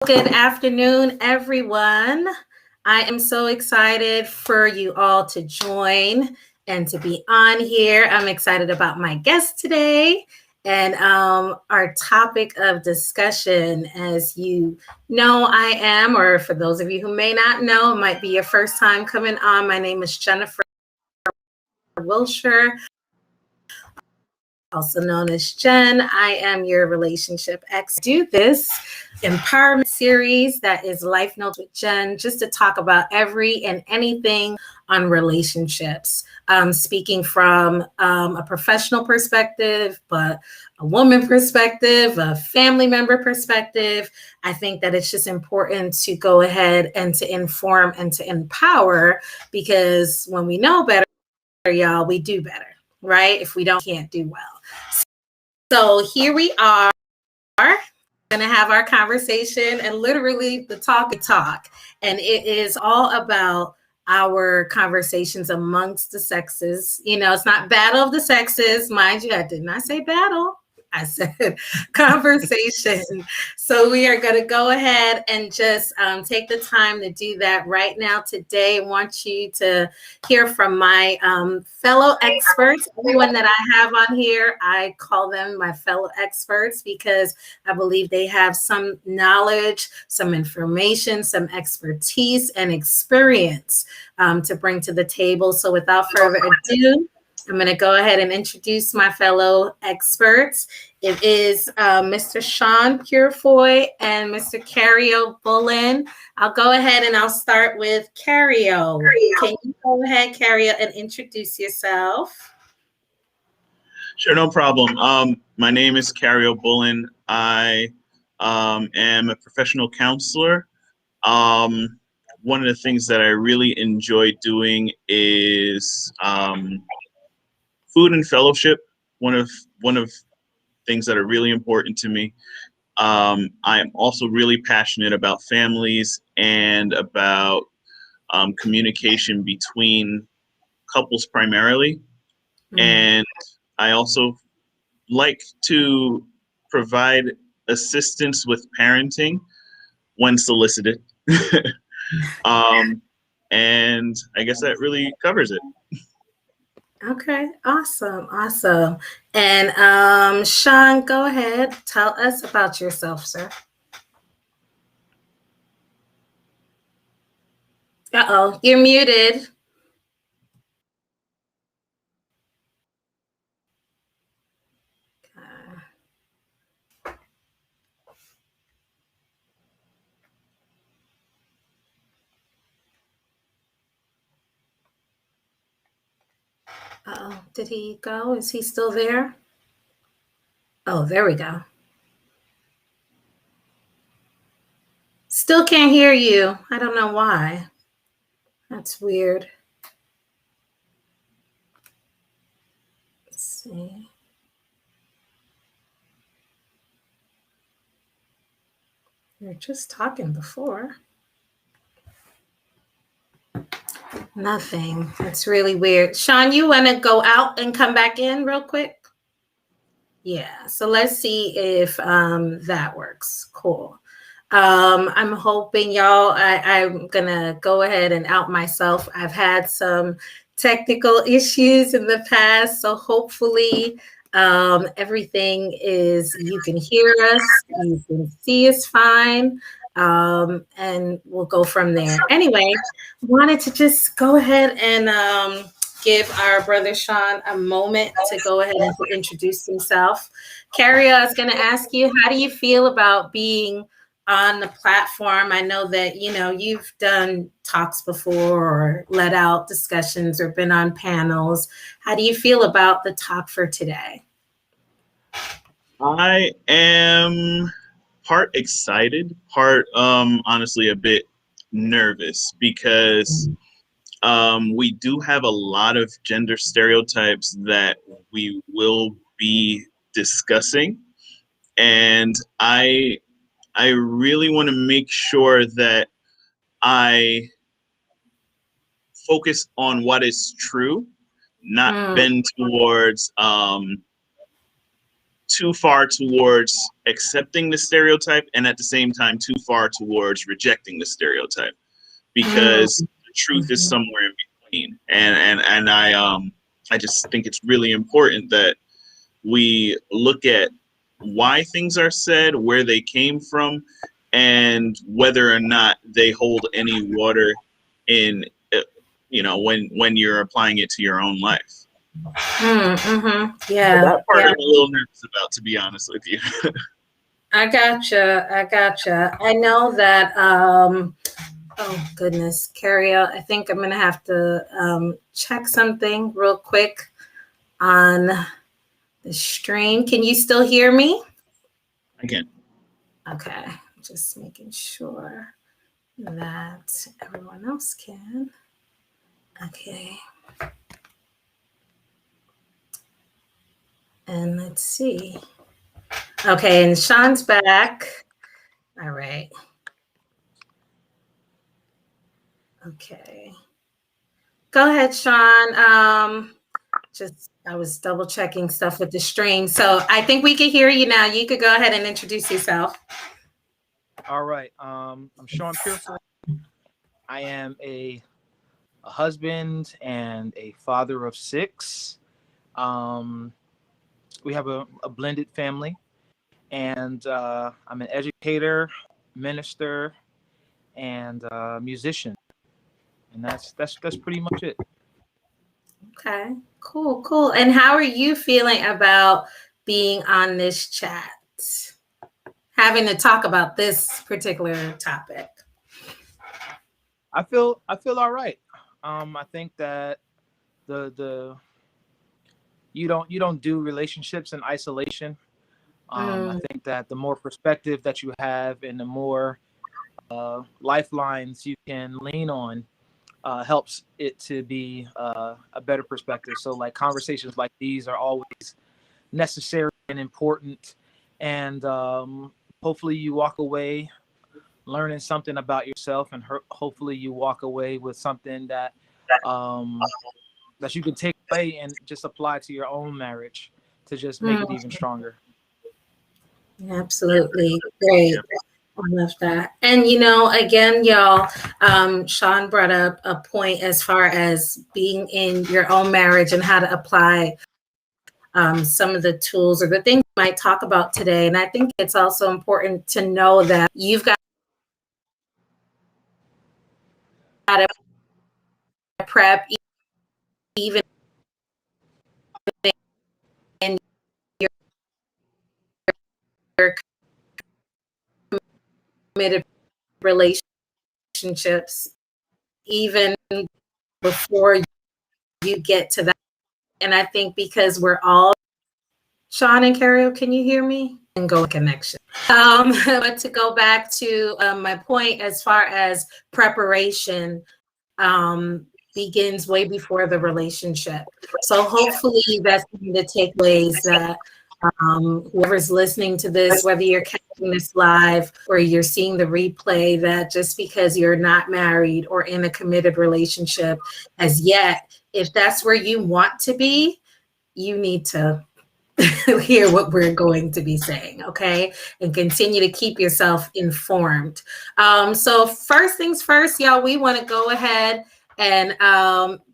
Good afternoon, everyone. I am so excited for you all to join and to be on here. I'm excited about my guest today and our topic of discussion. As you know, I am, or for those of you who may not know, it might be your first time coming on. My name is Jennifer Wilshire, also known as Jen. I am your relationship expert. Do this empowerment series that is Life Notes with Jen, just to talk about every and anything on relationships. Speaking from a professional perspective, but a woman perspective, a family member perspective. I think that it's just important to go ahead and to inform and to empower, because when we know better, y'all, we do better, right? If we don't, can't do well. So here we are, going to have our conversation, and literally the talk. And it is all about our conversations amongst the sexes. You know, it's not battle of the sexes, mind you. I did not say battle. I said conversation. So we are going to go ahead and just take the time to do that right now. Today, I want you to hear from my fellow experts. Everyone that I have on here, I call them my fellow experts because I believe they have some knowledge, some information, some expertise, and experience to bring to the table. So without further ado, I'm going to go ahead and introduce my fellow experts. It is Mr. Sean Purefoy and Mr. Cario Bullen. I'll go ahead and I'll start with Cario. Can you go ahead, Cario, and introduce yourself? Sure, no problem. My name is Cario Bullen. I am a professional counselor. One of the things that I really enjoy doing is food and fellowship. One of things that are really important to me. I am also really passionate about families and about communication between couples primarily. And I also like to provide assistance with parenting when solicited. And I guess that really covers it. Okay, awesome. And Sean, go ahead. Tell us about yourself, sir. Uh-oh, you're muted. Uh-oh, did he go? Is he still there? Oh, there we go. Still can't hear you. I don't know why. That's weird. Let's see. We were just talking before. Nothing. That's really weird. Sean, you want to go out and come back in real quick? Yeah. So let's see if that works. Cool. I'm hoping y'all, I'm going to go ahead and out myself. I've had some technical issues in the past. So hopefully everything is, you can hear us, you can see us fine. And we'll go from there. Anyway, wanted to just go ahead and give our brother Sean a moment to go ahead and to introduce himself. Carrie, I was going to ask you, how do you feel about being on the platform? I know that, you know, you've done talks before or let out discussions or been on panels. How do you feel about the talk for today? I am part excited, part honestly a bit nervous because we do have a lot of gender stereotypes that we will be discussing, and I really want to make sure that I focus on what is true, not bend towards too far towards accepting the stereotype and at the same time too far towards rejecting the stereotype, because the truth is somewhere in between. And I just think it's really important that we look at why things are said, where they came from, and whether or not they hold any water in, when you're applying it to your own life. Yeah, That part yeah. I'm a little nervous about, to be honest with you. I gotcha. I know that. Oh goodness, Carrie, I think I'm gonna have to check something real quick on the stream. Can you still hear me? Again. Okay, just making sure that everyone else can. Okay. And let's see. Okay, and Sean's back. All right. Okay. Go ahead, Sean. I was double checking stuff with the stream. So I think we can hear you now. You could go ahead and introduce yourself. All right. I'm Sean Pearsall. I am a husband and a father of 6. We have a blended family, and I'm an educator, minister, and musician, and that's pretty much it. Okay, cool. And how are you feeling about being on this chat, having to talk about this particular topic? I feel all right. I think that the you don't do relationships in isolation. I think that the more perspective that you have and the more lifelines you can lean on helps it to be a better perspective. So like conversations like these are always necessary and important, and hopefully you walk away learning something about yourself, and hopefully you walk away with something that that you can take away and just apply to your own marriage to just make it even stronger. Absolutely. Great. I love that. And, again, y'all, Sean brought up a point as far as being in your own marriage and how to apply some of the tools or the things we might talk about today. And I think it's also important to know that you've got to prep even in your committed relationships, even before you get to that. And I think because we're all, Sean and Carrie, can you hear me? And go connection. But to go back to my point, as far as preparation begins way before the relationship. So hopefully that's the takeaways that whoever's listening to this, whether you're catching this live or you're seeing the replay, that just because you're not married or in a committed relationship as yet, if that's where you want to be, you need to hear what we're going to be saying, okay? And continue to keep yourself informed. So first things first, y'all, we want to go ahead and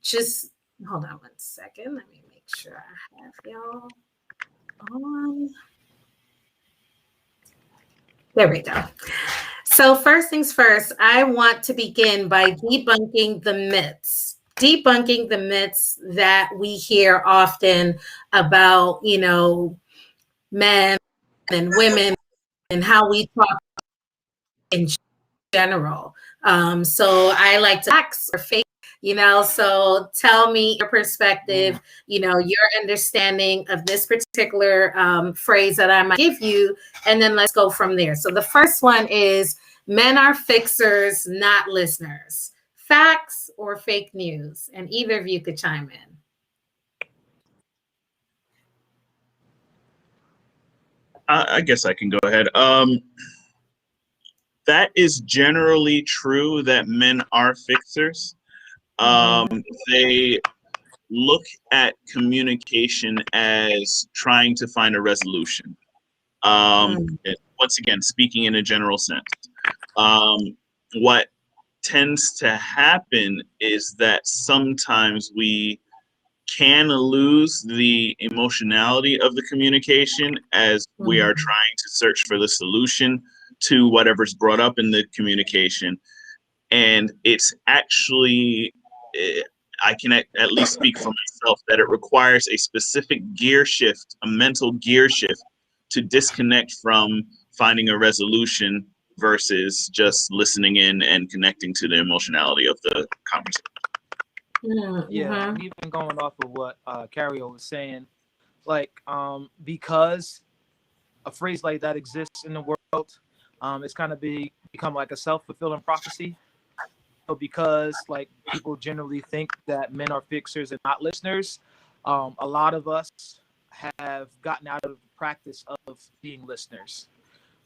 just hold on one second. Let me make sure I have y'all on. There we go. So first things first, I want to begin by debunking the myths that we hear often about, men and women and how we talk in general. So I like to facts or fake, so tell me your perspective, your understanding of this particular phrase that I might give you, and then let's go from there. So the first one is men are fixers, not listeners. Facts or fake news? And either of you could chime in. I guess I can go ahead. That is generally true that men are fixers. They look at communication as trying to find a resolution. Once again, speaking in a general sense, what tends to happen is that sometimes we can lose the emotionality of the communication as we are trying to search for the solution to whatever's brought up in the communication. And it's actually, I can at least speak for myself, that it requires a specific gear shift, a mental gear shift, to disconnect from finding a resolution versus just listening in and connecting to the emotionality of the conversation. Yeah, and even going off of what Cario was saying, like because a phrase like that exists in the world, it's kind of become like a self-fulfilling prophecy. So because like people generally think that men are fixers and not listeners, a lot of us have gotten out of the practice of being listeners,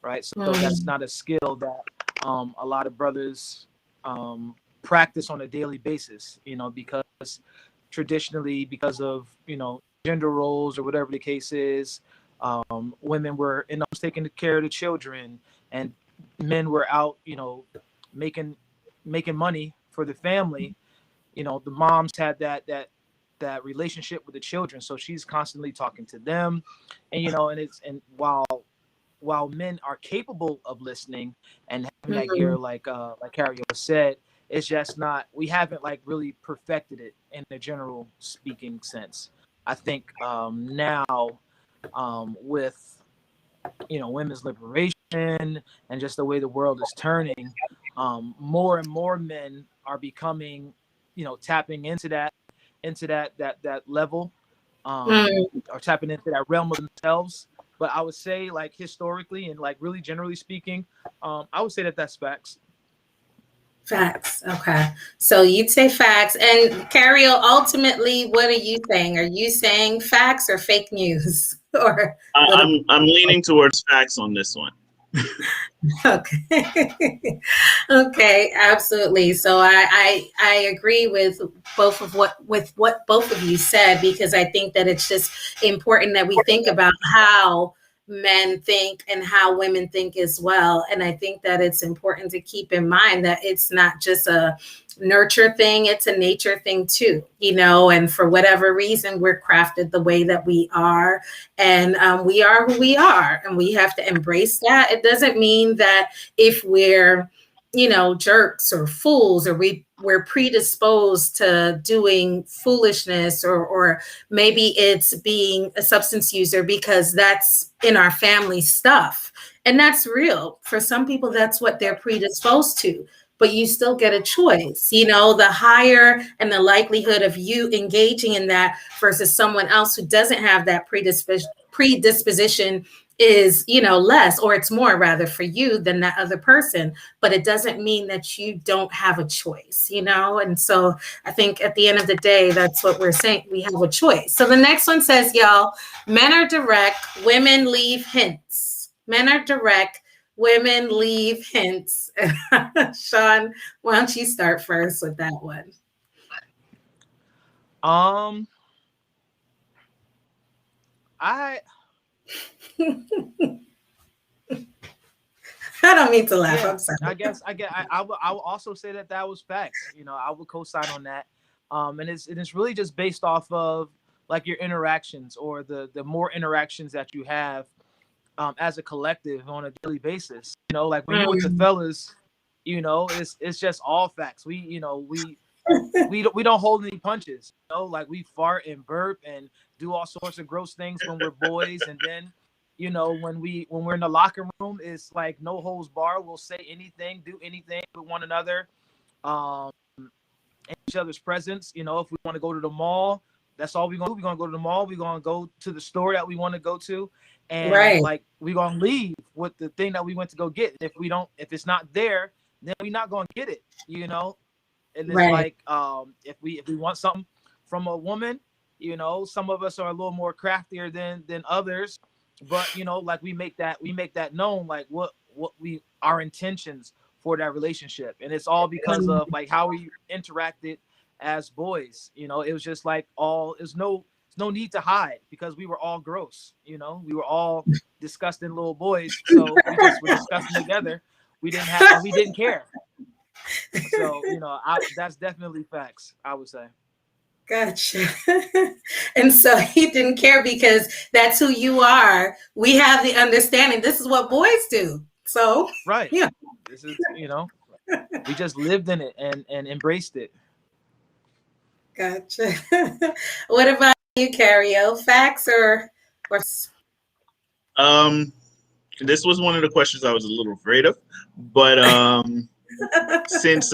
right? So that's not a skill that a lot of brothers practice on a daily basis, because traditionally, because of, gender roles or whatever the case is, women were taking care of the children, and men were out, making money for the family. The moms had that relationship with the children, so she's constantly talking to them, and and while men are capable of listening and having that gear, like Cario said, it's just not, we haven't like really perfected it in the general speaking sense. I think now with women's liberation and just the way the world is turning, more and more men are becoming, tapping into that level, or tapping into that realm of themselves. But I would say, like, historically and like really generally speaking, I would say that that's facts. Facts. Okay. So you'd say facts. And Cario, ultimately, what are you saying? Are you saying facts or fake news? Or I'm leaning towards facts on this one. Okay. Okay, absolutely. So I agree with what both of you said, because I think that it's just important that we think about how men think and how women think as well. And I think that it's important to keep in mind that it's not just a nurture thing, it's a nature thing too, and for whatever reason, we're crafted the way that we are, and we are who we are, and we have to embrace that. It doesn't mean that if we're jerks or fools, or we're predisposed to doing foolishness, or maybe it's being a substance user because that's in our family stuff. And that's real. For some people, that's what they're predisposed to. But you still get a choice. The higher and the likelihood of you engaging in that versus someone else who doesn't have that predisposition is, less, or it's more rather for you than that other person. But it doesn't mean that you don't have a choice, And so I think at the end of the day, that's what we're saying. We have a choice. So the next one says, y'all, men are direct, women leave hints. Men are direct, women leave hints. Sean, why don't you start first with that one? I don't mean to laugh. Yeah, I'm sorry. I will also say that was facts. I would co-sign on that. And it's really just based off of like your interactions, or the more interactions that you have as a collective on a daily basis. Like when you're with the fellas, it's just all facts. We don't hold any punches. Like we fart and burp and do all sorts of gross things when we're boys, and then when we're in the locker room, it's like no holds bar. We'll say anything, do anything with one another, in each other's presence. If we want to go to the mall, that's all we're gonna do. We're gonna go to the mall. We're gonna go to the store that we want to go to, and like we're gonna leave with the thing that we went to go get. If it's not there, then we're not gonna get it. And it's like if we want something from a woman, some of us are a little more craftier than others, but like we make that known, like what our intentions for that relationship, and it's all because of like how we interacted as boys. You know, it was just like there's no need to hide because we were all gross. You know, we were all disgusting little boys. So we just were disgusting together. We didn't care. So, you know, that's definitely facts, I would say. Gotcha. And so he didn't care because that's who you are. We have the understanding. This is what boys do. So, right. Yeah. This is, you know, we just lived in it and embraced it. Gotcha. What about you, Cario? Facts or This was one of the questions I was a little afraid of, but since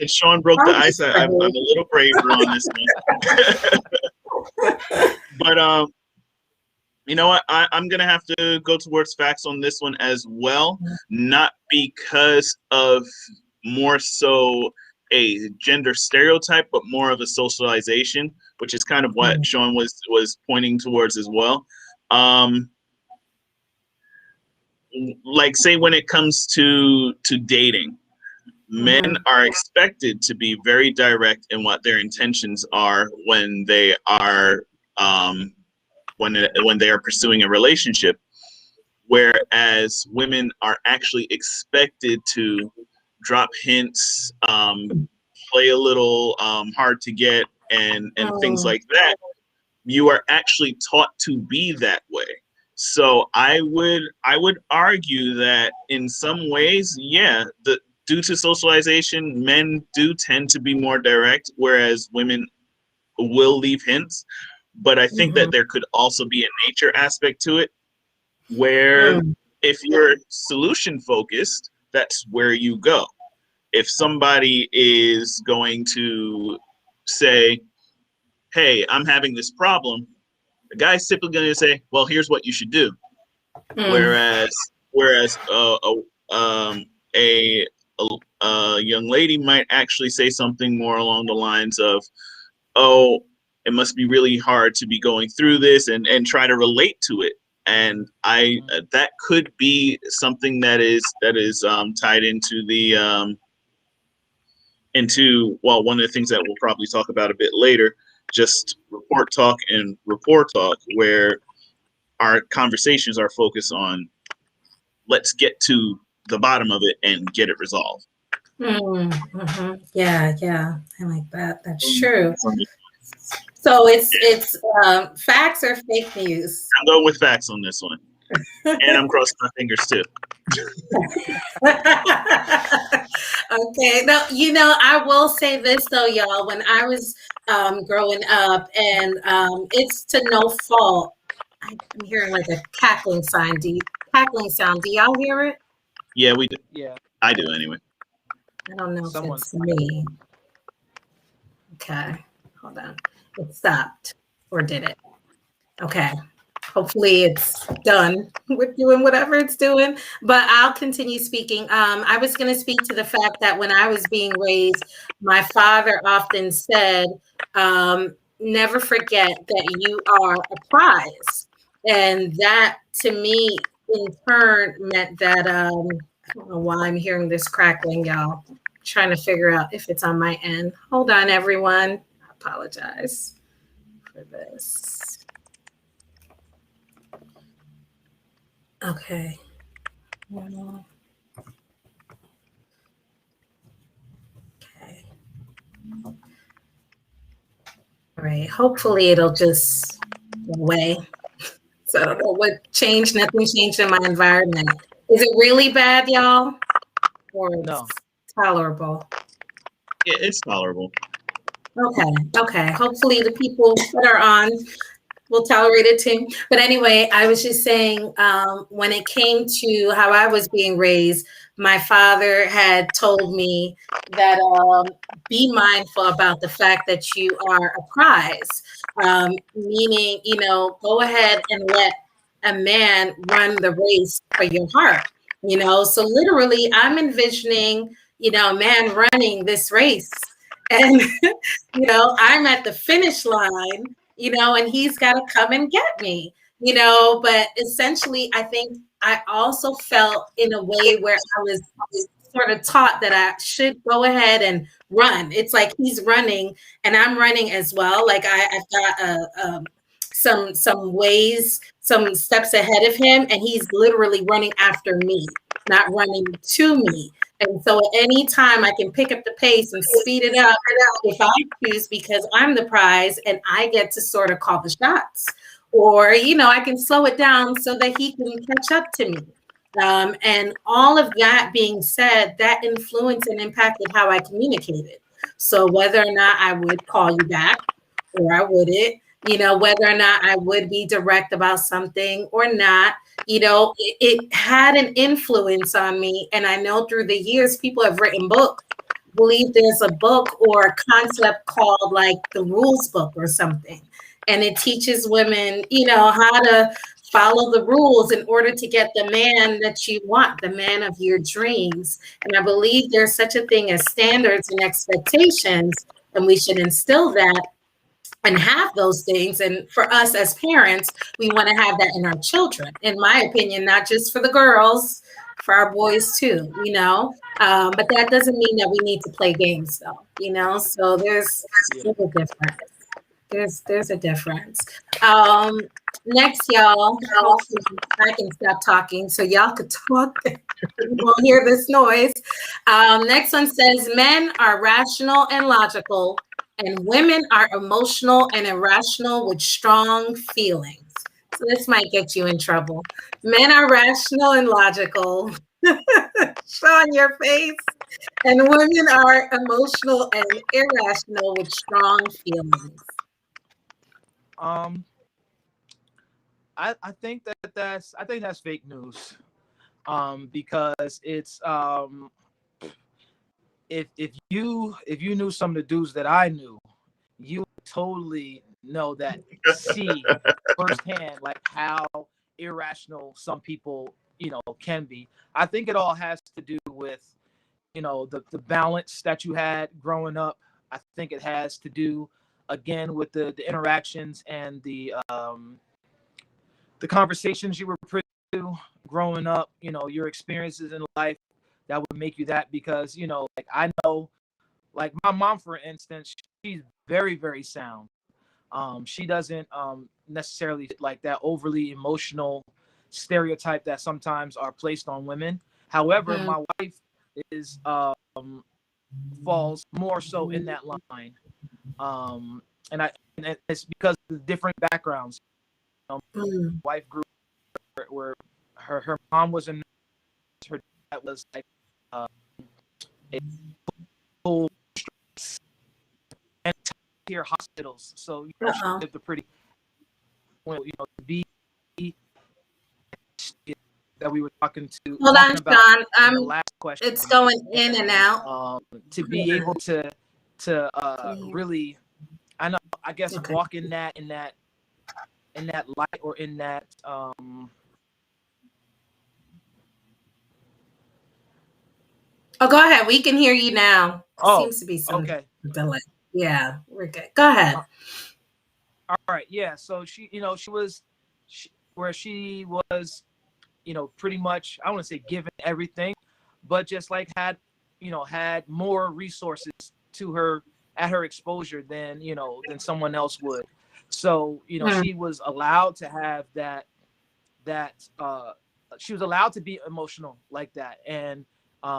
Sean broke the ice, I'm a little braver on this one. But you know what? I'm gonna have to go towards facts on this one as well, not because of more so a gender stereotype, but more of a socialization, which is kind of what Sean was pointing towards as well. Like, say, when it comes to dating, men are expected to be very direct in what their intentions are when they are when they are pursuing a relationship, whereas women are actually expected to drop hints, play a little hard to get, and things like that. You are actually taught to be that way. So I would argue that in some ways, yeah, due to socialization, men do tend to be more direct, whereas women will leave hints. But I think that there could also be a nature aspect to it, where if you're solution focused, that's where you go. If somebody is going to say, hey, I'm having this problem, the guy's simply going to say, well, here's what you should do. Whereas a young lady might actually say something more along the lines of, oh, it must be really hard to be going through this, and try to relate to it. And that could be something that is tied into the one of the things that we'll probably talk about a bit later, just report talk and rapport talk, where our conversations are focused on, let's get to the bottom of it and get it resolved. Yeah, I like that. That's true. So it's facts or fake news? I'm going with facts on this one, and I'm crossing my fingers too. Okay. Now, you know, I will say this though, y'all. When I was growing up, and it's to no fault. I'm hearing like a cackling sound. Do y'all hear it? Yeah, we do. Yeah. I do anyway. I don't know if it's me. Okay. Hold on. It stopped. Or did it? Okay. Hopefully it's done with doing whatever it's doing, but I'll continue speaking. I was going to speak to the fact that when I was being raised, my father often said, never forget that you are a prize. And that to me, in turn, meant that, I don't know why I'm hearing this crackling, y'all. I'm trying to figure out if it's on my end. Hold on, everyone. I apologize for this. Okay. Okay. All right. Hopefully it'll just go away. So I don't know what changed. Nothing changed in my environment. Is it really bad, y'all? Or No. Tolerable? Yeah, it's tolerable. Okay. Hopefully the people that are on will tolerate it too. But anyway, I was just saying, when it came to how I was being raised, my father had told me that be mindful about the fact that you are a prize, meaning, you know, go ahead and let a man run the race for your heart, you know. So literally, I'm envisioning, you know, a man running this race, and you know, I'm at the finish line, you know, and he's got to come and get me, you know. But essentially, I think I also felt in a way where I was sort of taught that I should go ahead and run. It's like he's running and I'm running as well. Like I've got some ways, some steps ahead of him, and he's literally running after me, not running to me. And so at any time I can pick up the pace and speed it up if I choose, because I'm the prize and I get to sort of call the shots. Or, I can slow it down so that he can catch up to me. And all of that being said, that influenced and impacted how I communicated. So whether or not I would call you back or I wouldn't, whether or not I would be direct about something or not, it had an influence on me. And I know through the years, people have written books. I believe there's a book or a concept called like the rules book or something. And it teaches women, how to follow the rules in order to get the man that you want, the man of your dreams. And I believe there's such a thing as standards and expectations, and we should instill that and have those things. And for us as parents, we want to have that in our children, in my opinion, not just for the girls, for our boys too, but that doesn't mean that we need to play games though, so there's a difference. There's a difference. Next, y'all, hopefully I can stop talking so y'all could talk. You won't hear this noise. Next one says, men are rational and logical, and women are emotional and irrational with strong feelings. So this might get you in trouble. Men are rational and logical. Sean, your face. And women are emotional and irrational with strong feelings. I think that's fake news. Because it's if you knew some of the dudes that I knew, you would totally know that, see firsthand like how irrational some people can be. I think it all has to do with the balance that you had growing up. I think it has to do again with the interactions and the conversations you were privy to growing up, your experiences in life that would make you that. Because like I know, like my mom, for instance, she's very, very sound. She doesn't necessarily like that overly emotional stereotype that sometimes are placed on women. However, my wife is falls more so in that line. And it's because of the different backgrounds. My wife grew up where her mom was a nurse, her dad was like a full and tier hospitals. So she lived a pretty to be that we were talking to. Hold on, Sean. The last question. It's going in and out. To be able to really, I guess walk in that light, or in that Oh, go ahead. We can hear you now. Seems to be some delay. Yeah, we're good. Go ahead. All right. Yeah. So she was pretty much, I want to say given everything, but just like had more resources to her at her exposure than someone else would. So, she was allowed to have that she was allowed to be emotional like that. And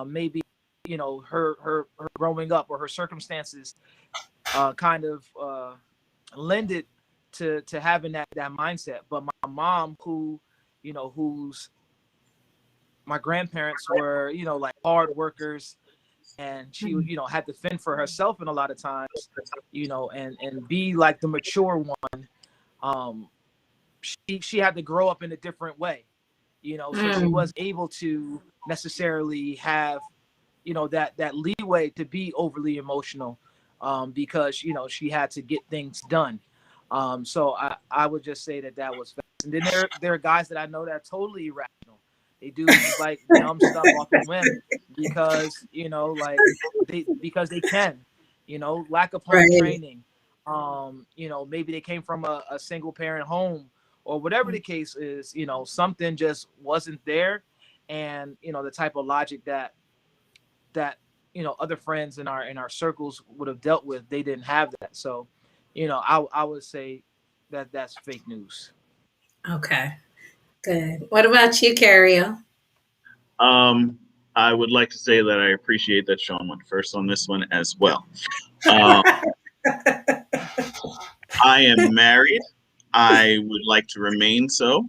maybe, her growing up or her circumstances kind of lended to having that mindset. But my mom, whose my grandparents were, like hard workers, and she, had to fend for herself in a lot of times, and be like the mature one. She had to grow up in a different way, so she was able to necessarily have, that leeway to be overly emotional, because, she had to get things done. So I would just say that was fast. And then there are guys that I know that are totally irrational. They do like dumb stuff off the whim because, because they can, lack of home training. Maybe they came from a single parent home, or whatever the case is, something just wasn't there. And, the type of logic that that other friends in our circles would have dealt with, they didn't have that. So, I would say that that's fake news. Okay, good. What about you, Cario? Um, I would like to say that I appreciate that Sean went first on this one as well. Um, I am married. I would like to remain so.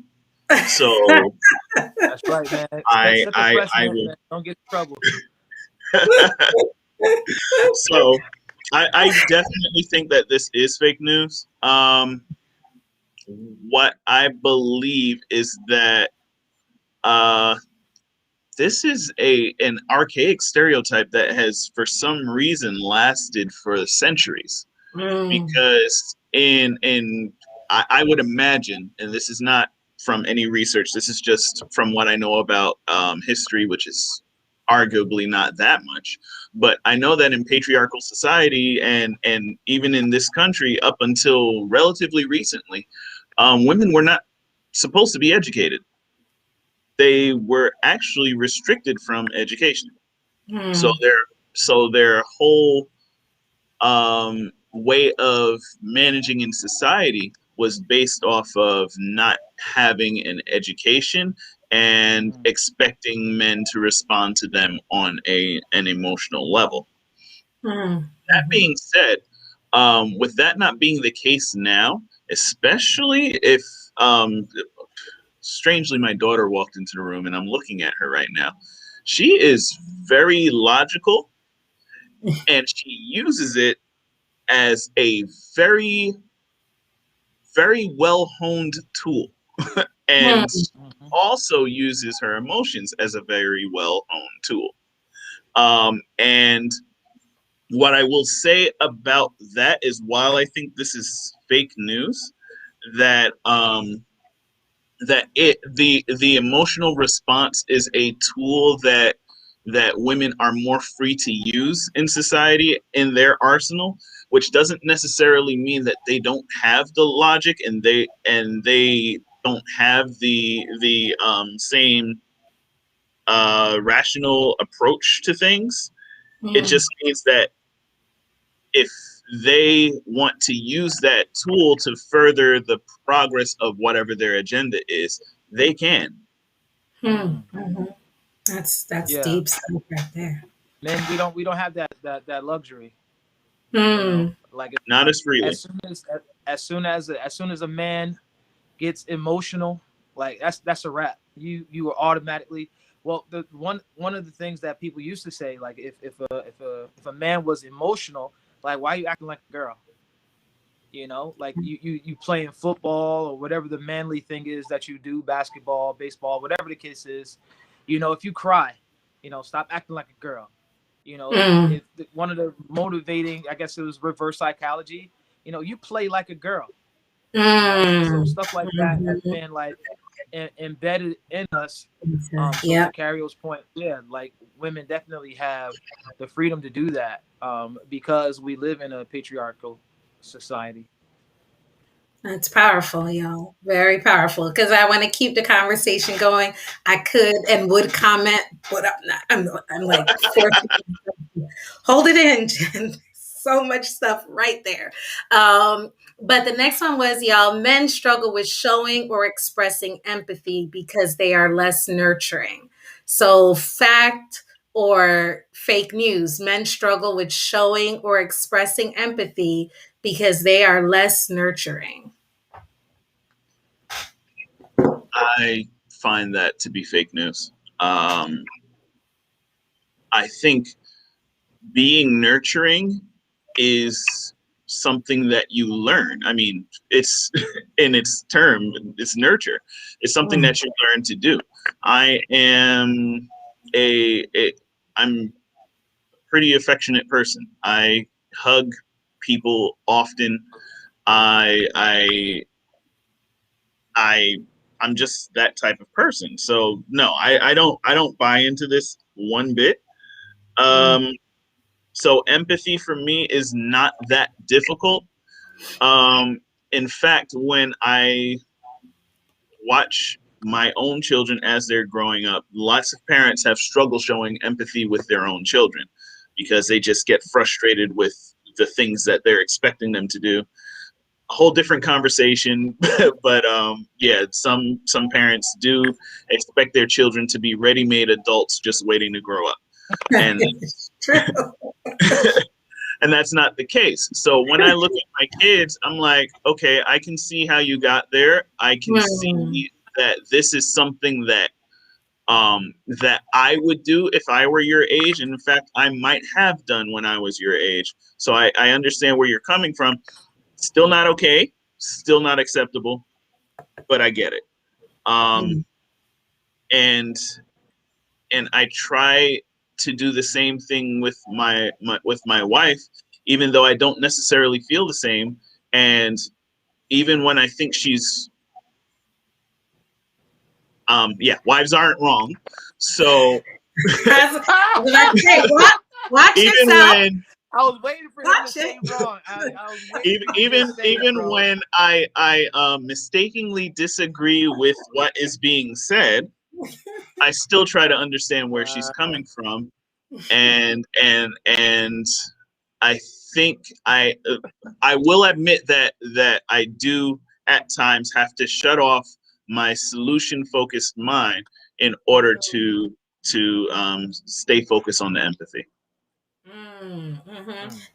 So That's right, man. Set, I set the I I precedent, will. man. Don't get in trouble. So I definitely think that this is fake news. What I believe is that uh, this is an archaic stereotype that has, for some reason, lasted for centuries. Mm, Because I would imagine, and this is not from any research, this is just from what I know about history, which is arguably not that much. But I know that in patriarchal society and even in this country, up until relatively recently, women were not supposed to be educated. They were actually restricted from education. So mm, their whole way of managing in society was based off of not having an education and Mm, expecting men to respond to them on an emotional level. mm, That mhm. being said, with that not being the case now, especially if strangely my daughter walked into the room and I'm looking at her right now, she is very logical and she uses it as a very, very well honed tool and Mm, mhm. also uses her emotions as a very well honed tool. And what I will say about that is while I think this is fake news, that the emotional response is a tool that women are more free to use in society in their arsenal, which doesn't necessarily mean that they don't have the logic and they don't have the same rational approach to things. It mm, just means that if they want to use that tool to further the progress of whatever their agenda is, they can. mm, Mm. mhm. That's Yeah, deep stuff right there. men, we don't have that luxury. Mm, Like Not as freely. as soon as a man gets emotional, like that's a wrap. You are automatically, well, the one of the things that people used to say, like if a man was emotional, like, why are you acting like a girl? Like you playing football or whatever the manly thing is that you do, basketball, baseball, whatever the case is. If you cry, stop acting like a girl. mm, One of the motivating, I guess it was reverse psychology. You play like a girl. So mm, stuff like that has mhm. been like embedded in us. So to Yep, Carrio's point, yeah, like women definitely have the freedom to do that, because we live in a patriarchal society. that's powerful, y'all. Very powerful. Because I want to keep the conversation going. I could and would comment, but I'm not. I'm like forcing hold it in, Jen. So much stuff right there. But the next one was y'all, men struggle with showing or expressing empathy because they are less nurturing. So, fact or fake news, men struggle with showing or expressing empathy because they are less nurturing. I find that to be fake news. I think being nurturing is something that you learn. I mean, it's in its term, it's nurture. It's something Mm, that you learn to do. I am a I'm a pretty affectionate person. I hug people often. I I I I'm just that type of person. So no, I don't buy into this one bit. mm, Um, so empathy for me is not that difficult. Um, in fact, when I watch my own children as they're growing up, lots of parents have struggle showing empathy with their own children because they just get frustrated with the things that they're expecting them to do. A whole different conversation, but yeah, some parents do expect their children to be ready-made adults just waiting to grow up, and True. and that's not the case. So when I look at my kids, I'm like, okay, I can see how you got there. I can see that this is something that that I would do if I were your age, and in fact, I might have done when I was your age. So I understand where you're coming from. Still not okay, still not acceptable, but I get it. And I try to do the same thing with my wife, even though I don't necessarily feel the same. And even when I think she's, yeah, wives aren't wrong. So watch even yourself. when I was waiting for him to Watch say it. wrong. I was waiting for him to say even it, bro. when I mistakenly disagree with what is being said, I still try to understand where she's coming from, and I think I will admit that I do at times have to shut off my solution focused mind in order to stay focused on the empathy.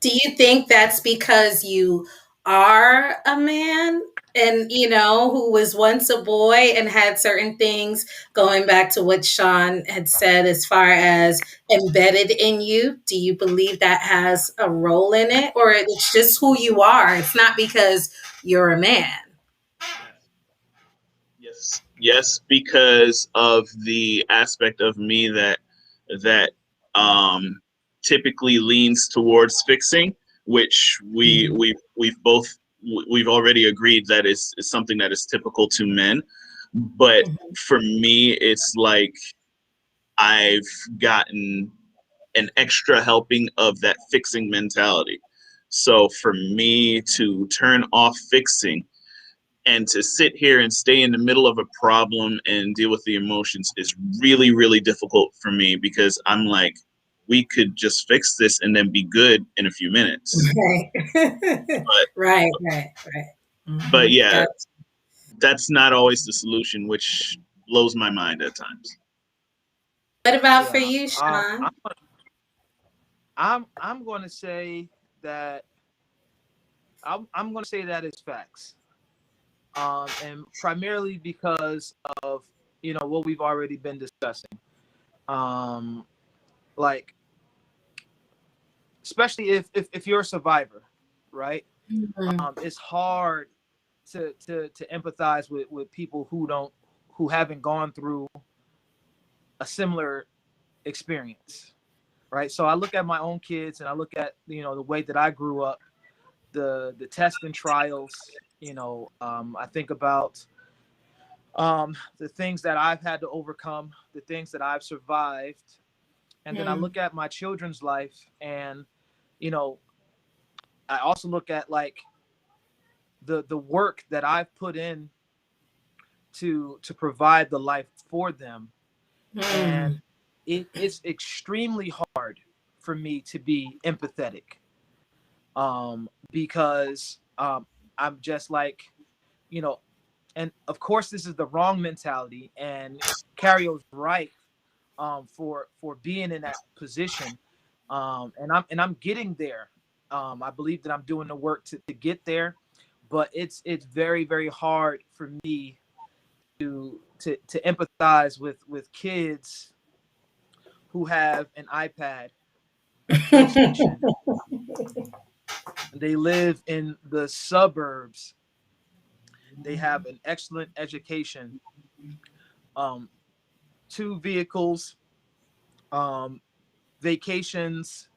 Do you think that's because you are a man and, who was once a boy and had certain things, going back to what Sean had said as far as embedded in you? Do you believe that has a role in it, or it's just who you are? It's not because you're a man. Yes, because of the aspect of me that typically leans towards fixing, which we've already agreed that is something that is typical to men. But for me, it's like I've gotten an extra helping of that fixing mentality. So for me to turn off fixing and to sit here and stay in the middle of a problem and deal with the emotions is really, really difficult for me, because I'm like, we could just fix this and then be good in a few minutes. Right. But yeah, that's not always the solution, which blows my mind at times. What about for you, Sean? I'm going to say that I'm going to say that it's facts, and primarily because of what we've already been discussing, like especially if you're a survivor, right? It's hard to empathize with people who haven't gone through a similar experience, right? So I look at my own kids and I look at the way that I grew up, the tests and trials. I think about the things that I've had to overcome, the things that I've survived, and then I look at my children's life, and I also look at like the work that I've put in to provide the life for them, and it's extremely hard for me to be empathetic, because I'm just like, and of course this is the wrong mentality, and Cario's right, for being in that position, and I'm getting there. I believe that I'm doing the work to get there, but it's very, very hard for me to empathize with kids who have an iPad, a PlayStation. They live in the suburbs. They have an excellent education, 2 vehicles, vacations,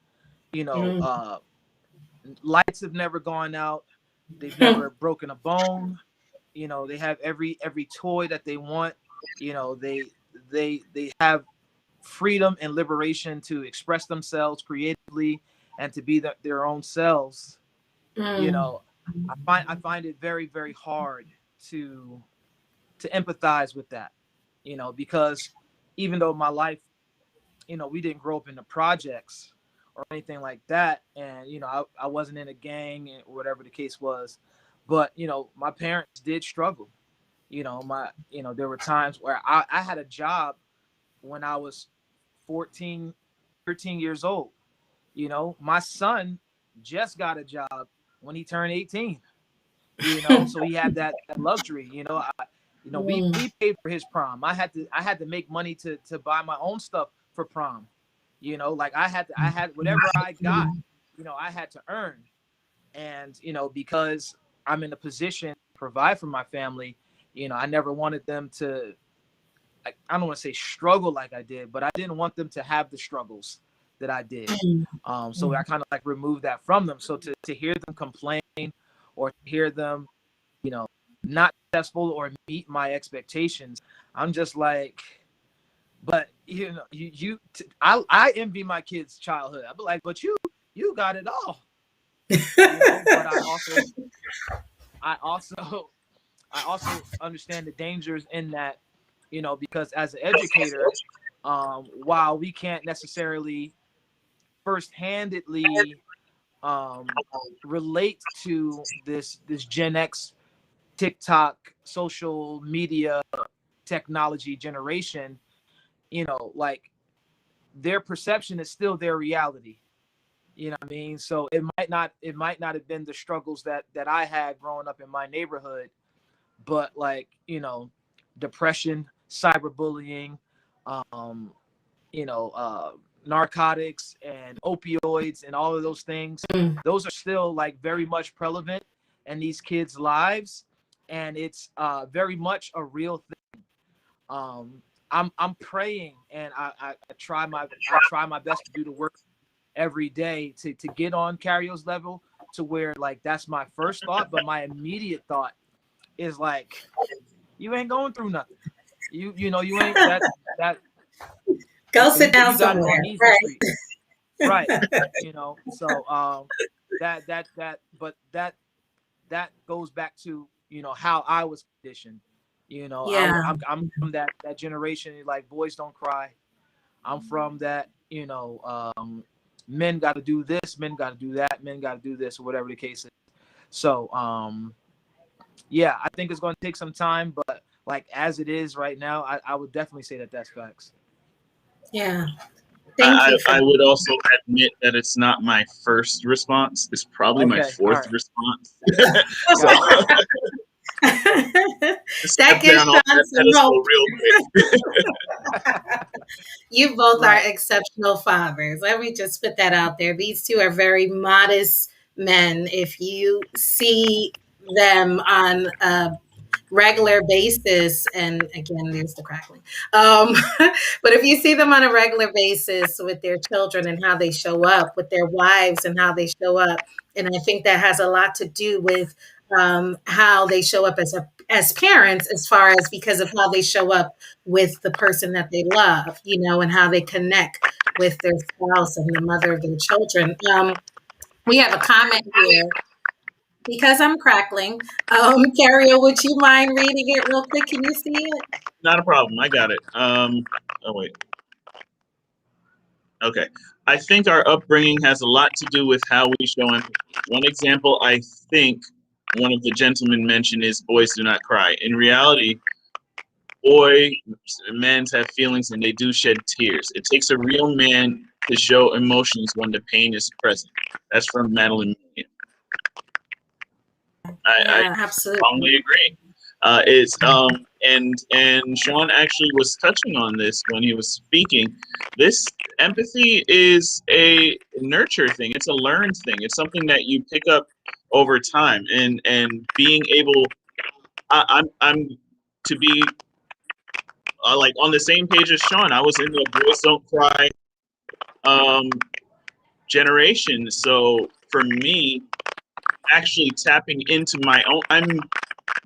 lights have never gone out. They've never broken a bone. They have every toy that they want. They have freedom and liberation to express themselves creatively and to be their own selves. I find it very, very hard to empathize with that. because even though my life, we didn't grow up in the projects or anything like that. And, I wasn't in a gang or whatever the case was, but, my parents did struggle. There were times where I had a job when I was 14, 13 years old. My son just got a job when he turned 18, so he had that luxury, we paid for his prom. I had to make money to buy my own stuff for prom. Like I had whatever I got, I had to earn. And, because I'm in a position to provide for my family, I never wanted them to, I don't want to say struggle like I did, but I didn't want them to have the struggles that I did. So I kind of like removed that from them. So to hear them complain or to hear them, not successful or meet my expectations, I'm just like, but I envy my kids' childhood. I'd be like, but you got it all. But I also understand the dangers in that, because as an educator, while we can't necessarily first-handedly relate to this Gen X, TikTok, social media, technology generation, like their perception is still their reality. You know what I mean? So it might not have been the struggles that I had growing up in my neighborhood, but like, depression, cyberbullying, narcotics and opioids and all of those things, those are still like very much prevalent in these kids' lives. And it's very much a real thing. I'm praying, and I try my best to do the work every day to get on Cario's level, to where like that's my first thought, but my immediate thought is like, you ain't going through nothing. You ain't that. Go sit down somewhere. Right. So that goes back to how I was conditioned. I'm from that generation, like boys don't cry. I'm from that, men got to do this, men got to do that, men got to do this, or whatever the case is. So yeah, I think it's going to take some time, but like as it is right now, I would definitely say that that's facts. Yeah. I would also admit that it's not my first response. It's probably my fourth response. That gives Sean some hope. Real quick. You both are exceptional fathers. Let me just put that out there. These two are very modest men. If you see them on a regular basis, and again, there's the crackling. But if you see them on a regular basis with their children and how they show up, with their wives and how they show up, and I think that has a lot to do with how they show up as parents, as far as because of how they show up with the person that they love, and how they connect with their spouse and the mother of their children. We have a comment here. Because I'm crackling, Cario, would you mind reading it real quick? Can you see it? Not a problem. I got it. Oh, wait. Okay. I think our upbringing has a lot to do with how we show empathy. One example I think one of the gentlemen mentioned is boys do not cry. In reality, men have feelings and they do shed tears. It takes a real man to show emotions when the pain is present. That's from Madeline. I strongly agree. And Sean actually was touching on this when he was speaking. This empathy is a nurture thing. It's a learned thing. It's something that you pick up over time. And being able, I'm to be like on the same page as Sean. I was in the boys don't cry generation. So for me, actually tapping into my own, I'm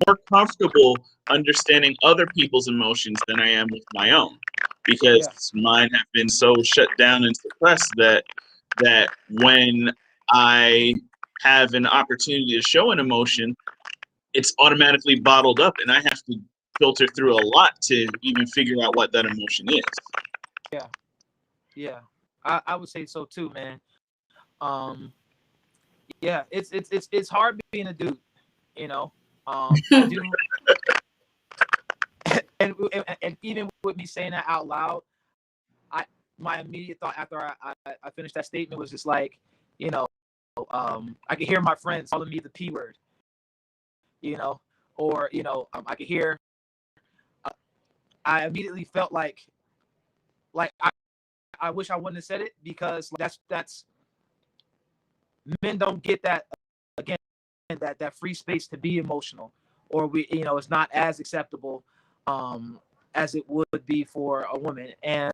more comfortable understanding other people's emotions than I am with my own, because mine have been so shut down and suppressed that when I have an opportunity to show an emotion, it's automatically bottled up, and I have to filter through a lot to even figure out what that emotion is. Yeah, I would say so too, man. Yeah, it's hard being a dude, you know. I do, and even with me saying that out loud, my immediate thought after I finished that statement was just like, you know, I could hear my friends calling me the P word, you know, or I could hear. I immediately felt like I wish I wouldn't have said it, because that's men don't get that, again, that free space to be emotional, or it's not as acceptable as it would be for a woman. And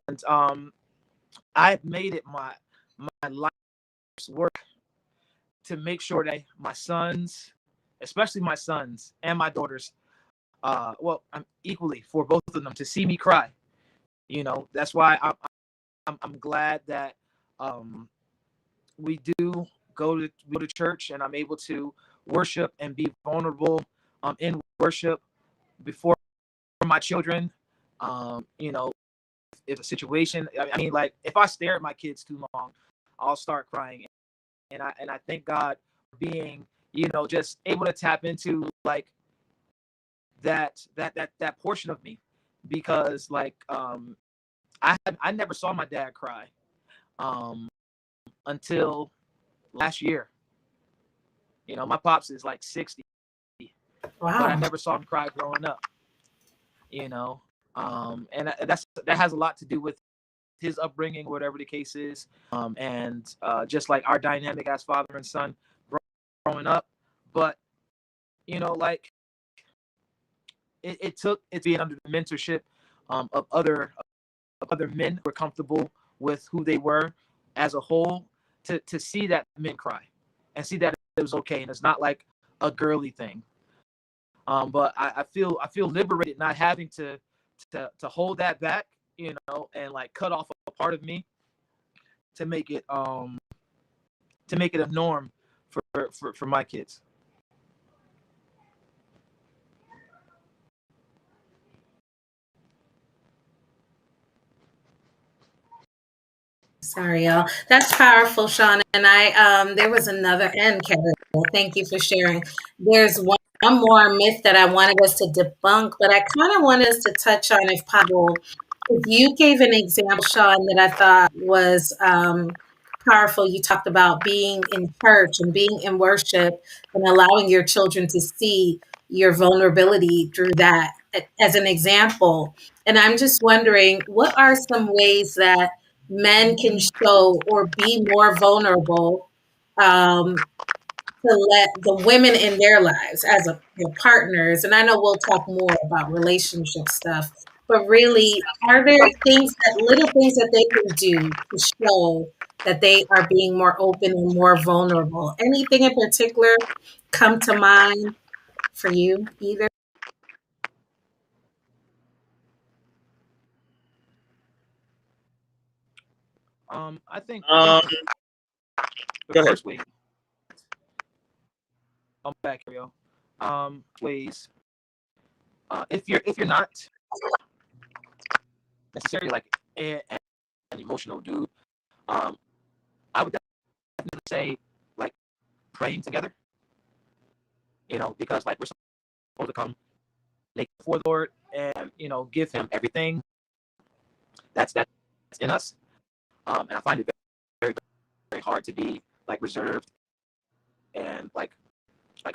I've made it my life's work to make sure that my sons, especially my sons and my daughters, well, I'm equally for both of them to see me cry. That's why I'm glad that we do go to church, and I'm able to worship and be vulnerable in worship before my children. If a situation, I mean, like, if I stare at my kids too long, I'll start crying. And I thank God for being, just able to tap into like that portion of me, because like I never saw my dad cry until last year. My pops is like 60, but I Wow. never saw him cry growing up. And that has a lot to do with his upbringing, whatever the case is, and just like our dynamic as father and son growing up. But like it took it being under the mentorship of other men who were comfortable with who they were as a whole, to see that men cry and see that it was okay, and it's not like a girly thing. But I feel liberated not having to hold that back, and like cut off a part of me to make it a norm for my kids. Sorry, y'all. That's powerful, Sean. And there was another end, Kevin. Thank you for sharing. There's one more myth that I wanted us to debunk, but I kind of wanted us to touch on, if possible. If you gave an example, Sean, that I thought was powerful. You talked about being in church and being in worship and allowing your children to see your vulnerability through that as an example. And I'm just wondering, what are some ways that men can show or be more vulnerable, to let the women in their lives as their partners, and I know we'll talk more about relationship stuff, but really, are there little things that they can do to show that they are being more open and more vulnerable? Anything in particular come to mind for you either? I think Go the ahead. first way, back, Rio, ways, if you're not necessarily like an emotional dude, um, I would definitely say like praying together, because like we're supposed to come naked before the Lord, and give Him everything that's in us. And I find it very, very hard to be like reserved and like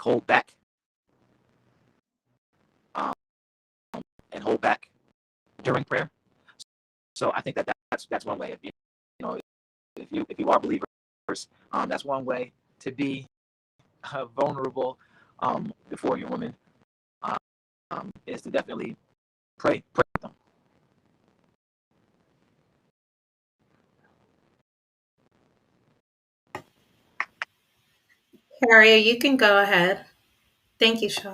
hold back, um, and hold back during prayer. So I think that's one way of being, if you are believers, that's one way to be vulnerable before your woman, is to definitely pray with them. Harriet, you can go ahead. Thank you, Sean.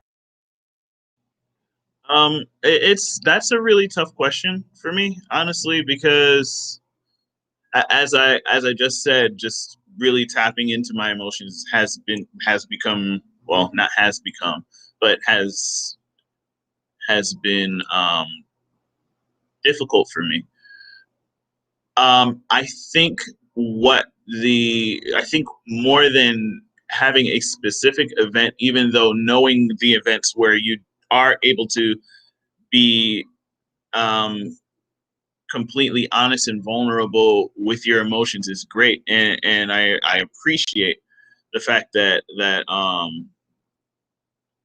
That's a really tough question for me, honestly, because as I just said, just really tapping into my emotions has become, well, not has become, but has been difficult for me. I think I think more than having a specific event, even though knowing the events where you are able to be um, completely honest and vulnerable with your emotions is great, and I appreciate the fact that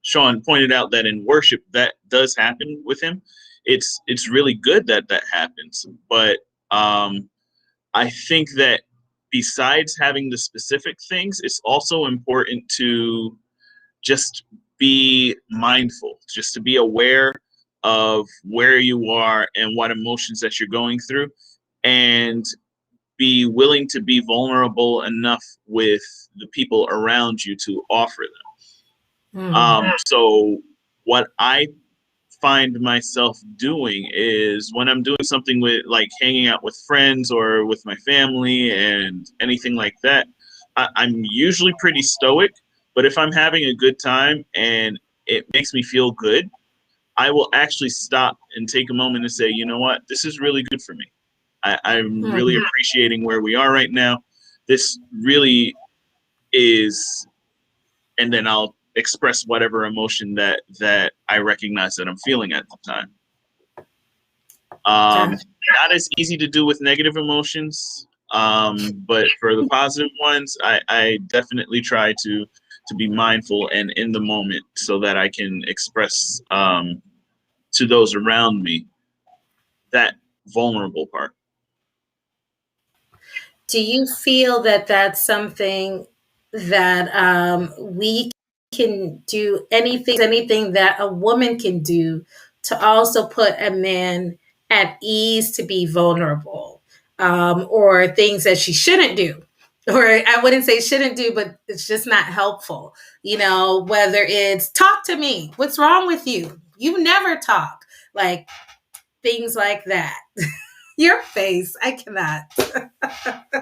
Sean pointed out that in worship that does happen with him. It's really good that that happens, but I think that besides having the specific things, it's also important to just be mindful, just to be aware of where you are and what emotions that you're going through, and be willing to be vulnerable enough with the people around you to offer them. So what I find myself doing is when I'm doing something with like hanging out with friends or with my family and anything like that, I'm usually pretty stoic. But if I'm having a good time and it makes me feel good, I will actually stop and take a moment and say, you know what, this is really good for me. I'm really appreciating where we are right now. This really is, and then I'll express whatever emotion that I recognize that I'm feeling at the time. Not as easy to do with negative emotions, but for the positive ones, I definitely try to be mindful and in the moment so that I can express to those around me that vulnerable part. Do you feel that that's something that we can do, anything that a woman can do to also put a man at ease to be vulnerable, or things that she shouldn't do? Or I wouldn't say shouldn't do, but it's just not helpful. Whether it's talk to me, what's wrong with you? You never talk, like things like that. Your face, I cannot.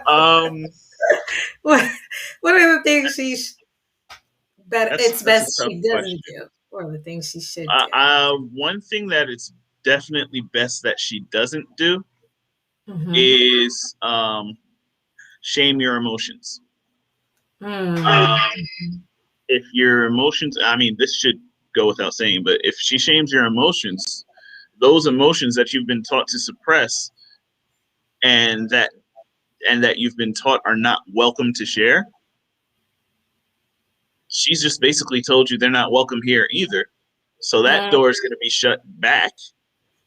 Um, what what are the things it's that's a best tough she doesn't question. do, or the things she should do? One thing that it's definitely best that she doesn't do Mm-hmm. is shame your emotions. Mm. If your emotions, I mean, this should go without saying, but if she shames your emotions, those emotions that you've been taught to suppress and that you've been taught are not welcome to share, she's just basically told you they're not welcome here either. So that Mm. door is going to be shut back.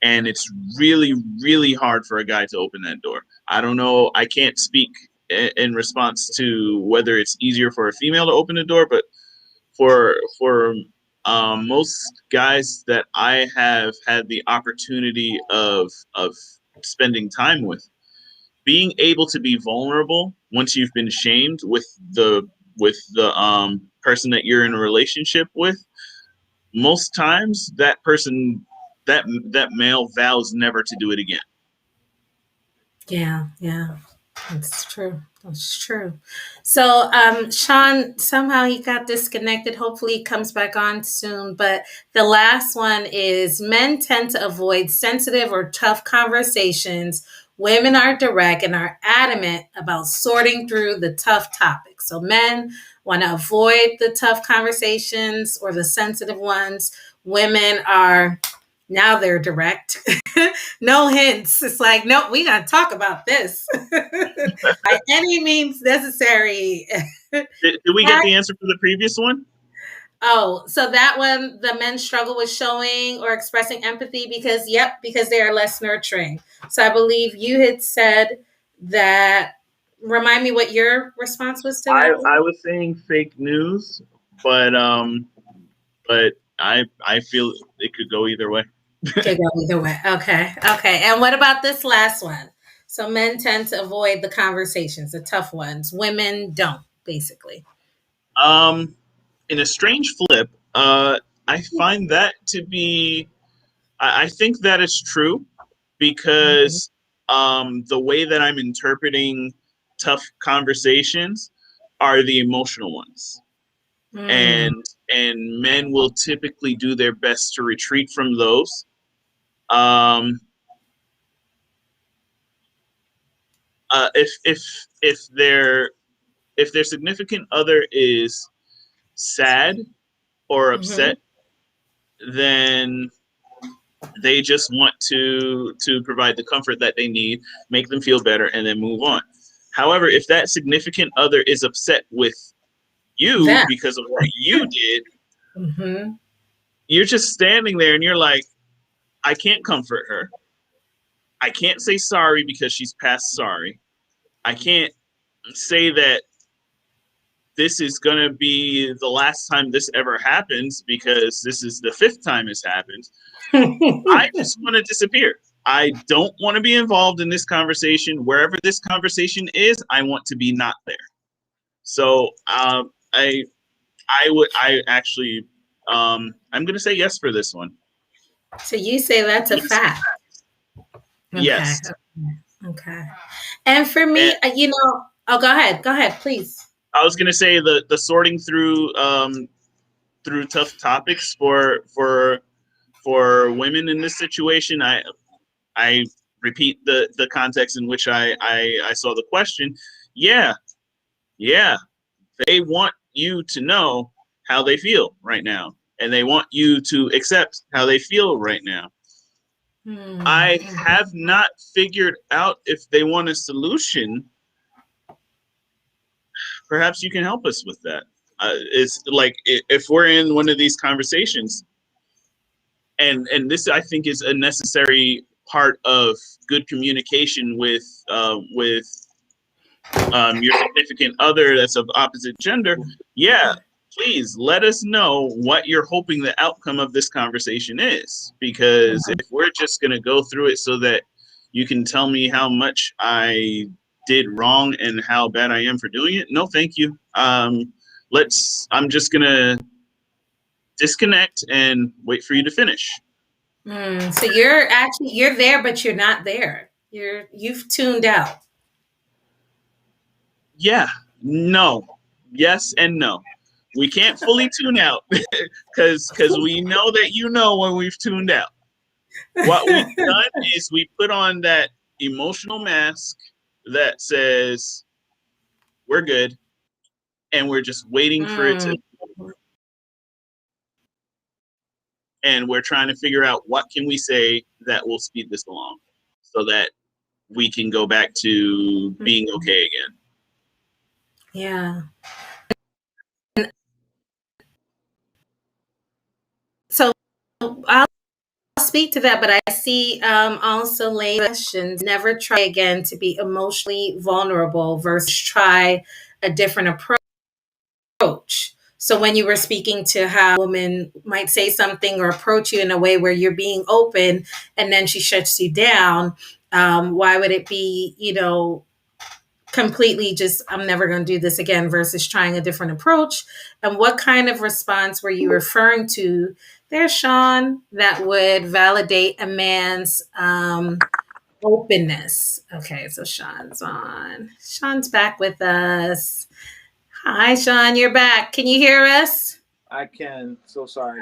And it's really, really hard for a guy to open that door. I don't know. I can't speak in response to whether it's easier for a female to open the door, but for most guys that I have had the opportunity of spending time with, being able to be vulnerable once you've been shamed with the person that you're in a relationship with, most times that person that male vows never to do it again. Yeah, that's true. That's true. So, Sean, somehow he got disconnected. Hopefully, he comes back on soon. But the last one is men tend to avoid sensitive or tough conversations. Women are direct and are adamant about sorting through the tough topics. So, men want to avoid the tough conversations or the sensitive ones. Women are, now they're direct. No hints. It's like, nope, we got to talk about this by any means necessary. Did we get the answer for the previous one? Oh, so that one, the men struggle with showing or expressing empathy because they are less nurturing. So I believe you had said that. Remind me what your response was to that. I was saying fake news, but I feel it could go either way. Could go either way. Okay. And what about this last one? So men tend to avoid the conversations, the tough ones. Women don't, basically. Um, in a strange flip, I find that to be. I think that is true Mhm. because the way that I'm interpreting tough conversations are the emotional ones. Mm. and men will typically do their best to retreat from those. Um, if their significant other is sad or Mm-hmm. upset, then they just want to provide the comfort that they need, make them feel better, and then move on. However, if that significant other is upset with you That. because of what you did, Mm-hmm. you're just standing there and you're like, I can't comfort her. I can't say sorry because she's past sorry. I can't say that this is going to be the last time this ever happens because this is the fifth time it's happened. I just want to disappear. I don't want to be involved in this conversation. Wherever this conversation is, I want to be not there. So I actually, I'm going to say yes for this one. So you say that's a fact. Okay. Yes. Okay. And for And me, oh, go ahead. Go ahead, please. I was going to say the sorting through tough topics for women in this situation. I repeat the context in which I saw the question. Yeah, yeah, they want you to know how they feel right now, and they want you to accept how they feel right now. I Mm-hmm. have not figured out if they want a solution. Perhaps you can help us with that. It's like if we're in one of these conversations, and this I think is a necessary part of good communication with your significant other that's of opposite gender. Yeah, please let us know what you're hoping the outcome of this conversation is, because if we're just going to go through it so that you can tell me how much I did wrong and how bad I am for doing it, no thank you. I'm just going to disconnect and wait for you to finish. So you're there, but you're not there. You've tuned out. Yeah, no, yes, and no. We can't fully tune out because we know that you know when we've tuned out. What we've done is we put on that emotional mask that says we're good, and we're just waiting for it Mm. to. And we're trying to figure out what can we say that will speed this along, so that we can go back to being okay again. Yeah. So I'll speak to that, but I see also late questions. Never try again to be emotionally vulnerable versus try a different approach. So when you were speaking to how a woman might say something or approach you in a way where you're being open and then she shuts you down, why would it be, completely just I'm never going to do this again versus trying a different approach? And what kind of response were you referring to there, Sean, that would validate a man's openness? Okay, so Sean's back with us. Hi, Sean, you're back. Can you hear us? I can. So sorry.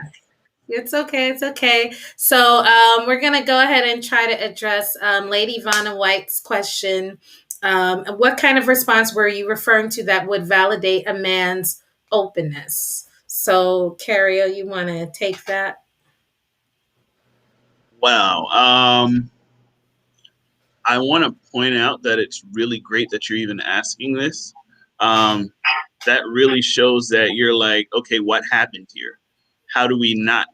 It's okay. It's okay. So we're going to go ahead and try to address Lady Vanna White's question. What kind of response were you referring to that would validate a man's openness? So, Cario, you want to take that? Wow. I want to point out that it's really great that you're even asking this. That really shows that you're like, okay, what happened here? How do we not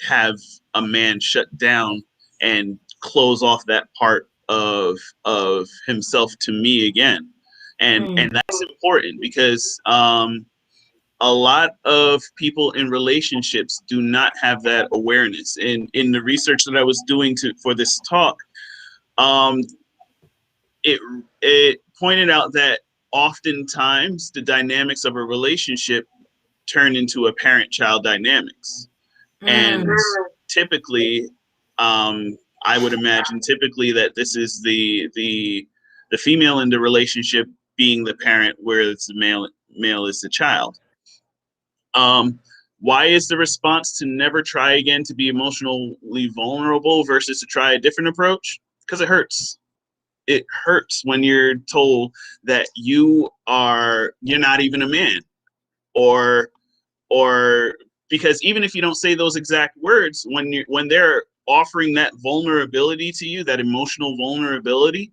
have a man shut down and close off that part of himself to me again? And that's important because a lot of people in relationships do not have that awareness. In the research that I was doing for this talk, um, it pointed out that oftentimes the dynamics of a relationship turn into a parent-child dynamics. And typically, I would imagine typically that this is the female in the relationship being the parent, whereas the male is the child. Why is the response to never try again to be emotionally vulnerable versus to try a different approach? Because it hurts. It hurts when you're told that you're not even a man, or because even if you don't say those exact words, when they're offering that vulnerability to you, that emotional vulnerability,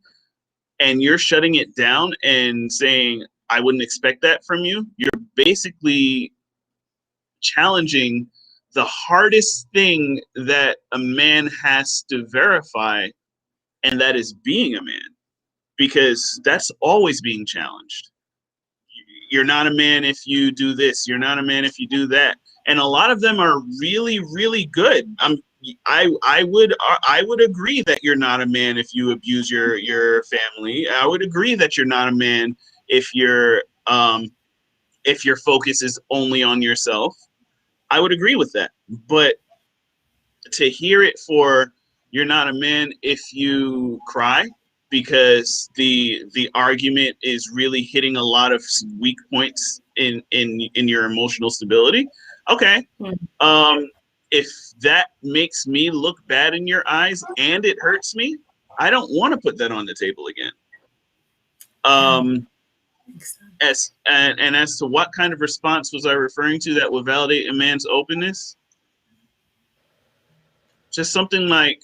and you're shutting it down and saying, I wouldn't expect that from you, you're basically challenging the hardest thing that a man has to verify, and that is being a man, because that's always being challenged. You're not a man if you do this. You're not a man if you do that. And a lot of them are really, really good. I would agree that you're not a man if you abuse your family. I would agree that you're not a man if your focus is only on yourself. I would agree with that. But to hear it for you're not a man if you cry, because the argument is really hitting a lot of weak points in your emotional stability. Okay. If that makes me look bad in your eyes and it hurts me, I don't want to put that on the table again. As to what kind of response was I referring to that would validate a man's openness? Just something like,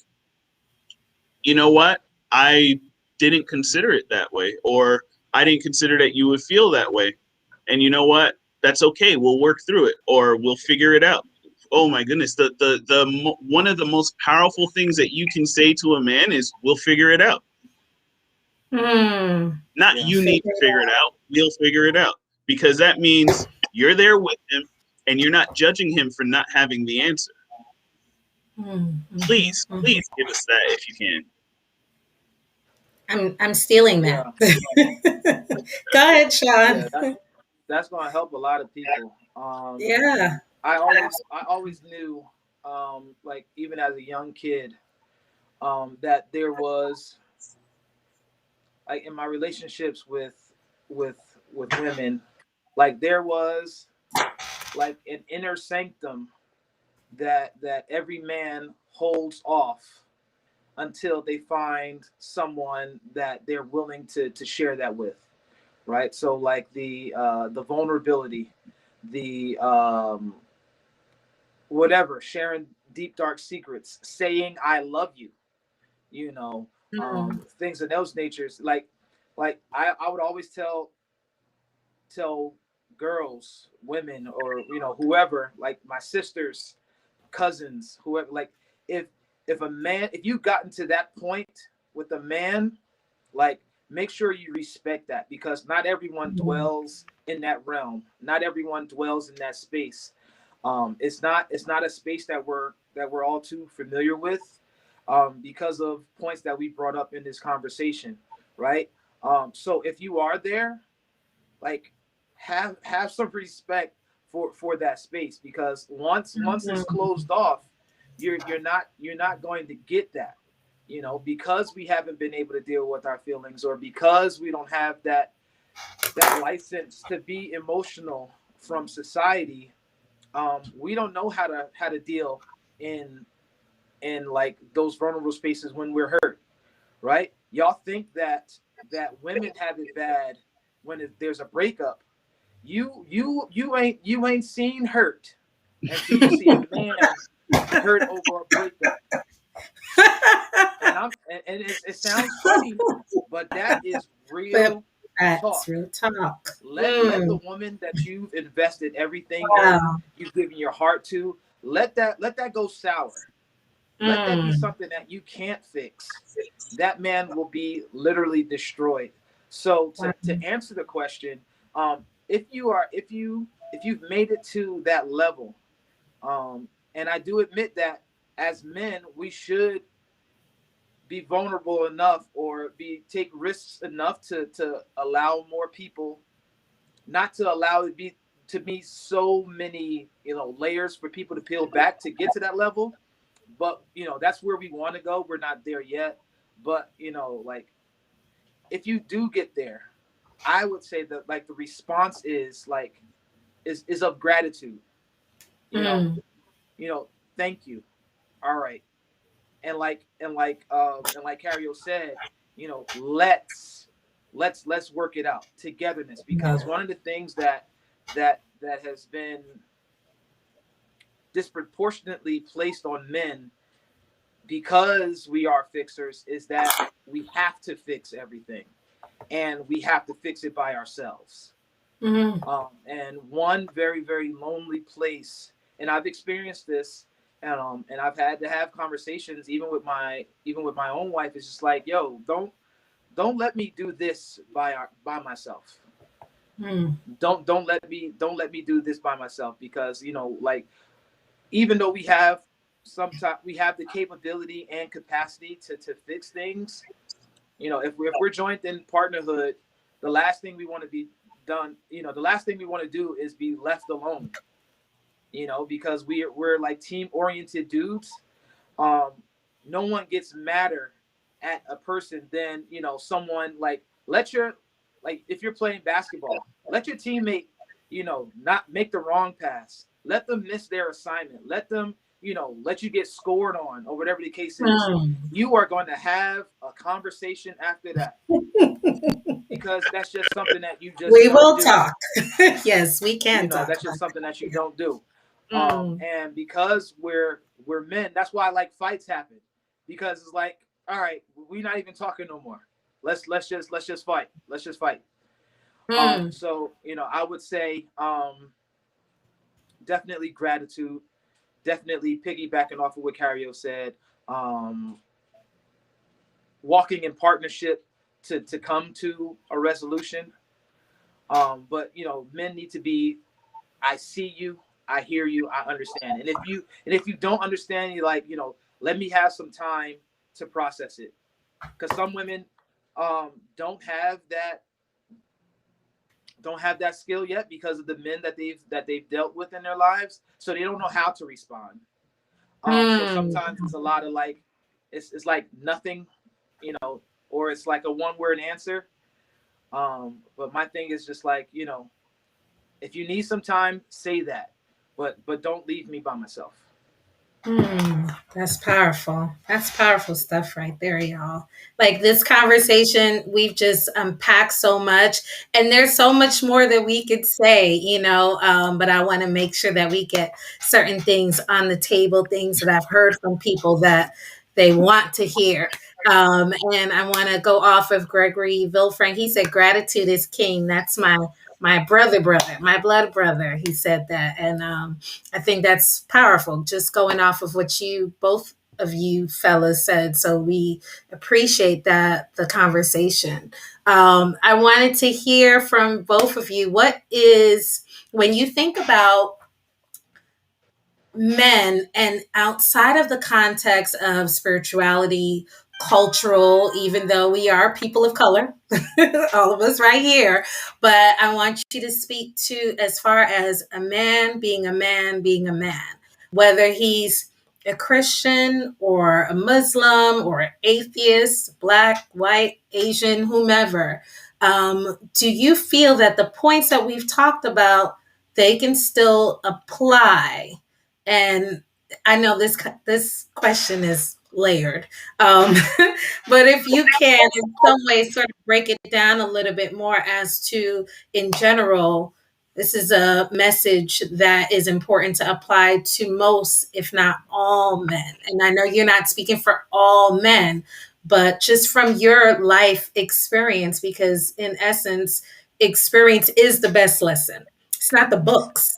you know what? I didn't consider it that way, or I didn't consider that you would feel that way. And you know what? That's okay. We'll work through it, or we'll figure it out. Oh my goodness. The one of the most powerful things that you can say to a man is, we'll figure it out. Not you need to figure it out. We'll figure it out, because that means you're there with him and you're not judging him for not having the answer. Please give us that if you can. I'm stealing that. Yeah. Go ahead, Sean. Yeah, that's going to help a lot of people. Yeah. I always knew, like even as a young kid, that there was, like in my relationships with women, like there was like an inner sanctum that every man holds off until they find someone that they're willing to share that with, right? So like the vulnerability, the whatever, sharing deep dark secrets, saying I love you, you know, things of those natures. Like I would always tell girls, women, or whoever, like my sisters, cousins, whoever, like if you've gotten to that point with a man, like make sure you respect that, because not everyone dwells in that realm, not everyone dwells in that space. It's not a space that we're all too familiar with, because of points that we brought up in this conversation, right? So if you are there, like have some respect for that space, because once it's closed off, you're not going to get that, because we haven't been able to deal with our feelings, or because we don't have that license to be emotional from society. We don't know how to deal in like those vulnerable spaces when we're hurt, right? Y'all think that women have it bad when there's a breakup. You ain't seen hurt until you see a man hurt over a breakup. And it sounds funny, but that is real talk. Real talk. Let the woman that you've invested everything in, you've given your heart to, let that go sour. Let that be something that you can't fix. That man will be literally destroyed. So to answer the question, if you've made it to that level, and I do admit that as men we should be vulnerable enough, or take risks enough to allow more people, not to allow it to be so many layers for people to peel back to get to that level. But that's where we want to go. We're not there yet, but like if you do get there, I would say that like the response is of gratitude. You know, thank you. All right. And like Cario said, let's work it out, togetherness, because one of the things that has been disproportionately placed on men, because we are fixers, is that we have to fix everything, and we have to fix it by ourselves. Mm-hmm. And one very, very lonely place, and I've experienced this, and I've had to have conversations even with my own wife. It's just like, yo, don't let me do this by myself. Mm-hmm. Don't let me do this by myself, because like, even though we have the capability and capacity to fix things, if we're joined in partnerhood, the last thing we want to be done, the last thing we want to do is be left alone, because we're like team oriented dudes. um no one gets madder at a person than someone, like, if you're playing basketball, let your teammate not make the wrong pass, let them miss their assignment, let them let you get scored on, or whatever the case is. You are going to have a conversation after that, because that's just something that you just We don't will do. talk. Yes, we can talk. That's just something that you don't do. Mm. And because we're men, that's why, like, fights happen, because it's like, all right, we're not even talking no more. Let's just fight. Let's just fight. Mm. So I would say, definitely gratitude, definitely piggybacking off of what Cario said. Um, Walking in partnership to come to a resolution. But men need to be, I see you, I hear you, I understand. And if you don't understand, you, like, let me have some time to process it. Because some women don't have that skill yet, because of the men that they've dealt with in their lives, so they don't know how to respond. So Mm. sometimes it's a lot of, like, it's like nothing, or it's like a one-word answer. But my thing is just like, if you need some time, say that, but don't leave me by myself. That's powerful. That's powerful stuff right there, y'all. Like this conversation, we've just unpacked so much, and there's so much more that we could say, but I want to make sure that we get certain things on the table, things that I've heard from people that they want to hear. And I want to go off of Gregory Vilfrank. He said, "Gratitude is king." That's my brother, my blood brother. He said that, and I think that's powerful, just going off of what you both of you fellas said. So we appreciate that, the conversation. I wanted to hear from both of you. What is, when you think about men and outside of the context of spirituality, cultural, even though we are people of color, all of us right here, but I want you to speak to, as far as a man being a man being a man, whether he's a Christian or a Muslim or an atheist, black, white, Asian, whomever. Do you feel that the points that we've talked about, they can still apply? And I know this question is layered, um, but if you can, in some way, sort of break it down a little bit more as to, in general, this is a message that is important to apply to most, if not all, men. And I know you're not speaking for all men, but just from your life experience, because in essence, experience is the best lesson. It's not the books.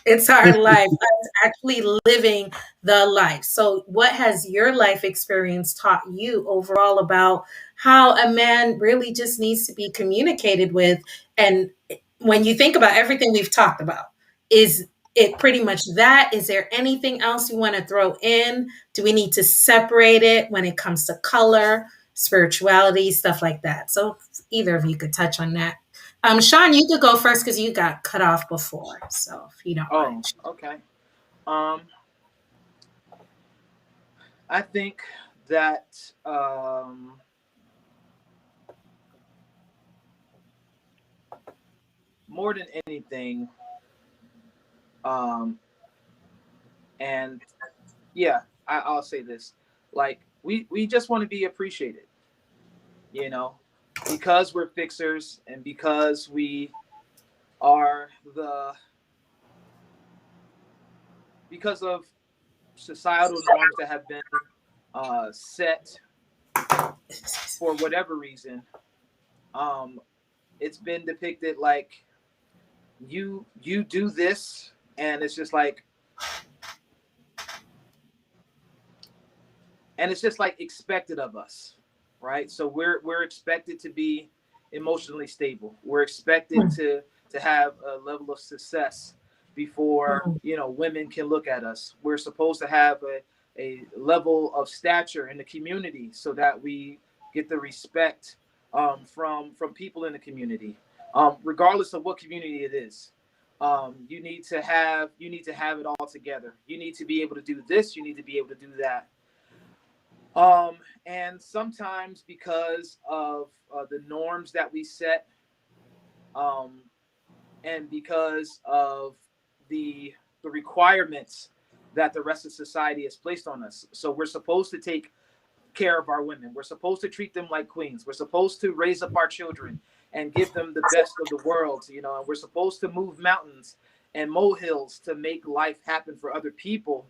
It's our life. It's actually living the life. So, what has your life experience taught you overall about how a man really just needs to be communicated with? And when you think about everything we've talked about, is it pretty much that? Is there anything else you want to throw in? Do we need to separate it when it comes to color, spirituality, stuff like that? So, either of you could touch on that. Sean, you could go first because you got cut off before. So if you don't Oh, mind. okay. Um, I think that, more than anything, um, And yeah, I'll say this, like we just want to be appreciated, you know, because we're fixers and because we are the because of societal norms that have been set for whatever reason. Um, it's been depicted like you do this, and it's just like, and it's just like expected of us, right? So we're expected to be emotionally stable. We're expected to have a level of success before, you know, women can look at us. We're supposed to have a level of stature in the community so that we get the respect from people in the community, regardless of what community it is. You need to have it all together. You need to be able to do this. You need to be able to do that. Um, and sometimes because of the norms that we set, um, and because of the requirements that the rest of society has placed on us. So we're supposed to take care of our women. We're supposed to treat them like queens. We're supposed to raise up our children and give them the best of the world, you know, and we're supposed to move mountains and molehills to make life happen for other people.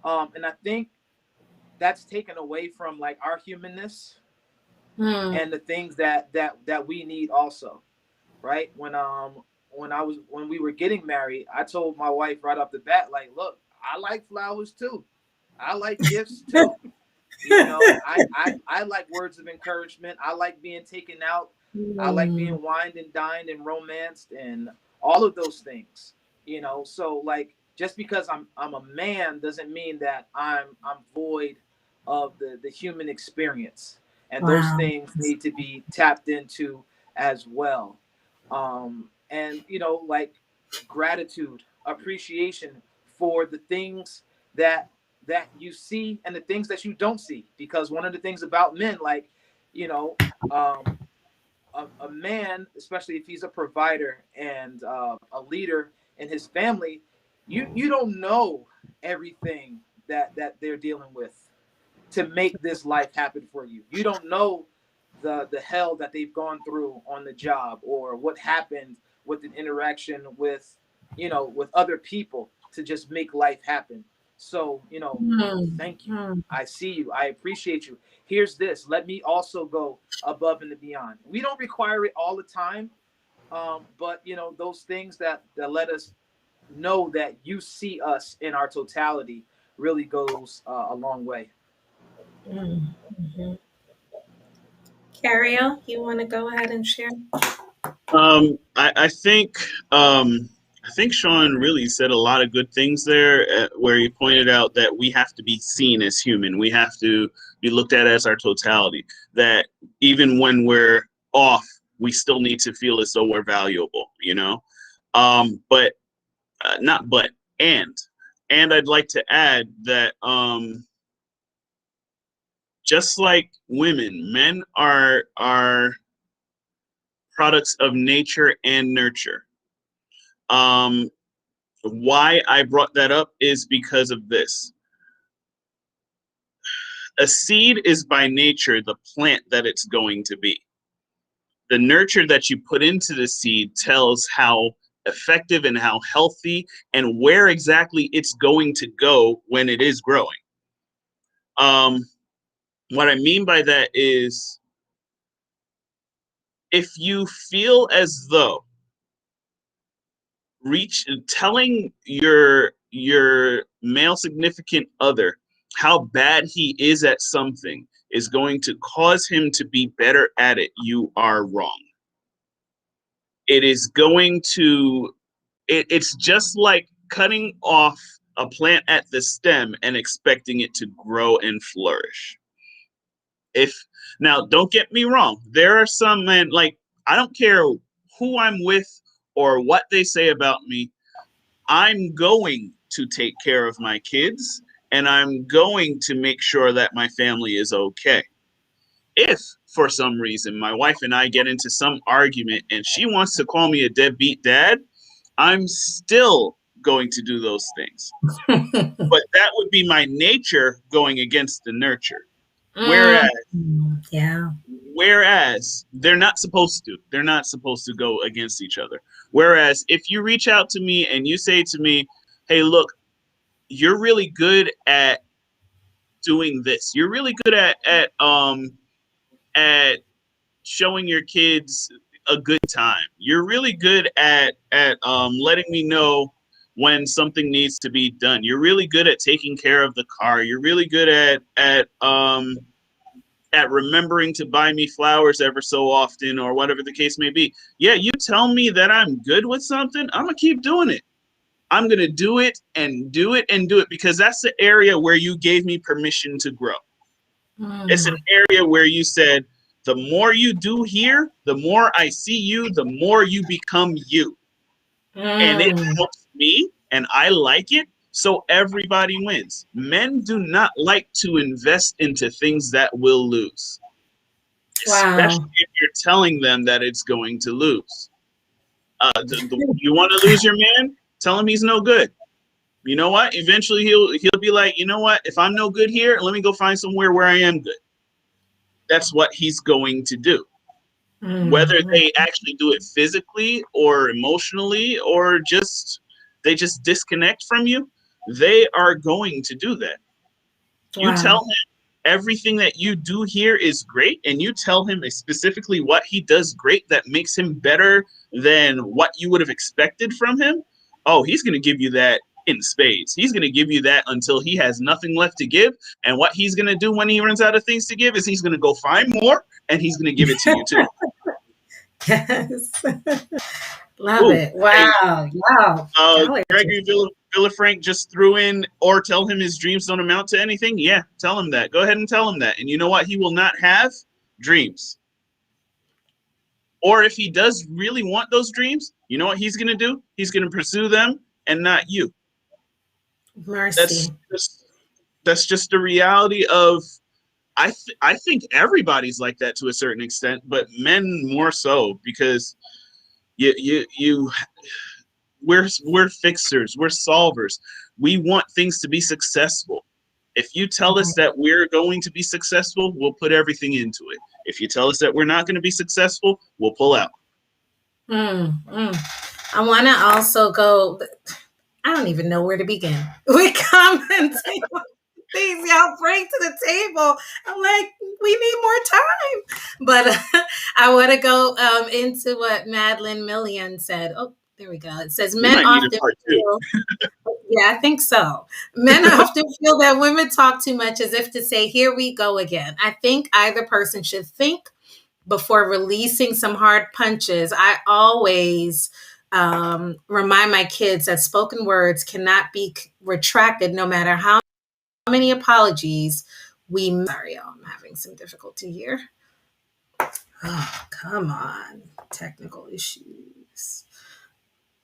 And I think that's taken away from like our humanness and the things that we need also, right? When we were getting married, I told my wife right off the bat, like, look, I like flowers too. I like gifts too. You know, I like words of encouragement. I like being taken out. I like being wined and dined and romanced and all of those things. You know, so like just because I'm a man doesn't mean that I'm void of the human experience. And those Wow. things need to be tapped into as well. And you know, like gratitude, appreciation for the things that you see and the things that you don't see. Because one of the things about men, like, you know, a man, especially if he's a provider and a leader in his family, you don't know everything that they're dealing with to make this life happen for you. You don't know the hell that they've gone through on the job, or what happened with an interaction with, you know, with other people to just make life happen. So, you know, thank you. I see you. I appreciate you. Here's this. Let me also go above and beyond. We don't require it all the time, but you know, those things that let us know that you see us in our totality really goes a long way. Cariel, you want to go ahead and share? I think I think Sean really said a lot of good things there, where he pointed out that we have to be seen as human. We have to be looked at as our totality. That even when we're off, we still need to feel as though we're valuable. You know, but not but and I'd like to add that just like women, men are products of nature and nurture. Um, why I brought that up is because of this. A seed is by nature the plant that it's going to be. The nurture that you put into the seed tells how effective and how healthy and where exactly it's going to go when it is growing. What I mean by that is, if you feel as though telling your male significant other how bad he is at something is going to cause him to be better at it, you are wrong. It is going to it's just like cutting off a plant at the stem and expecting it to grow and flourish. If Now, don't get me wrong, there are some men, like, I don't care who I'm with or what they say about me, I'm going to take care of my kids and I'm going to make sure that my family is okay. If for some reason my wife and I get into some argument and she wants to call me a deadbeat dad, I'm still going to do those things. But that would be my nature going against the nurture. Whereas, yeah. Whereas they're not supposed to. They're not supposed to go against each other. Whereas if you reach out to me and you say to me, hey, look, you're really good at doing this. You're really good at showing your kids a good time. You're really good at letting me know when something needs to be done. You're really good at taking care of the car. You're really good at remembering to buy me flowers ever so often, or whatever the case may be. Yeah, you tell me that I'm good with something, I'm gonna keep doing it. I'm gonna do it and do it and do it, because that's the area where you gave me permission to grow. It's an area where you said, the more you do here, the more I see you, the more you become you. And it helps me, and I like it, so everybody wins. Men do not like to invest into things that will lose. Especially if you're telling them that it's going to lose. You want to lose your man? Tell him he's no good. You know what? Eventually he'll be like, you know what? If I'm no good here, let me go find somewhere where I am good. That's what he's going to do. Whether they actually do it physically or emotionally, or they just disconnect from you, they are going to do that. You tell him everything that you do here is great, and you tell him specifically what he does great that makes him better than what you would have expected from him. Oh, he's going to give you that in spades. He's going to give you that until he has nothing left to give. And what he's going to do when he runs out of things to give is he's going to go find more, and he's going to give it to you too. Yes. Love it. Wow. Wow. Gregory Villafranc just threw in, or tell him his dreams don't amount to anything. Yeah, tell him that. Go ahead and tell him that. And you know what? He will not have dreams. Or if he does really want those dreams, you know what he's going to do? He's going to pursue them and not you. Mercy. That's just the reality of, I think everybody's like that to a certain extent, but men more so, because we're fixers, we're solvers. We want things to be successful. If you tell us that we're going to be successful, we'll put everything into it. If you tell us that we're not going to be successful, we'll pull out. I want to also go, I don't even know where to begin with commenting on things y'all bring to the table. I'm like, we need more time. But I want to go into what Madeline Millian said. Oh, there we go. It says men often feel, yeah, I think so. Men often feel that women talk too much, as if to say, here we go again. I think either person should think before releasing some hard punches. I always remind my kids that spoken words cannot be retracted, no matter how many apologies we. Sorry, I'm having some difficulty here. Oh, come on. Technical issues.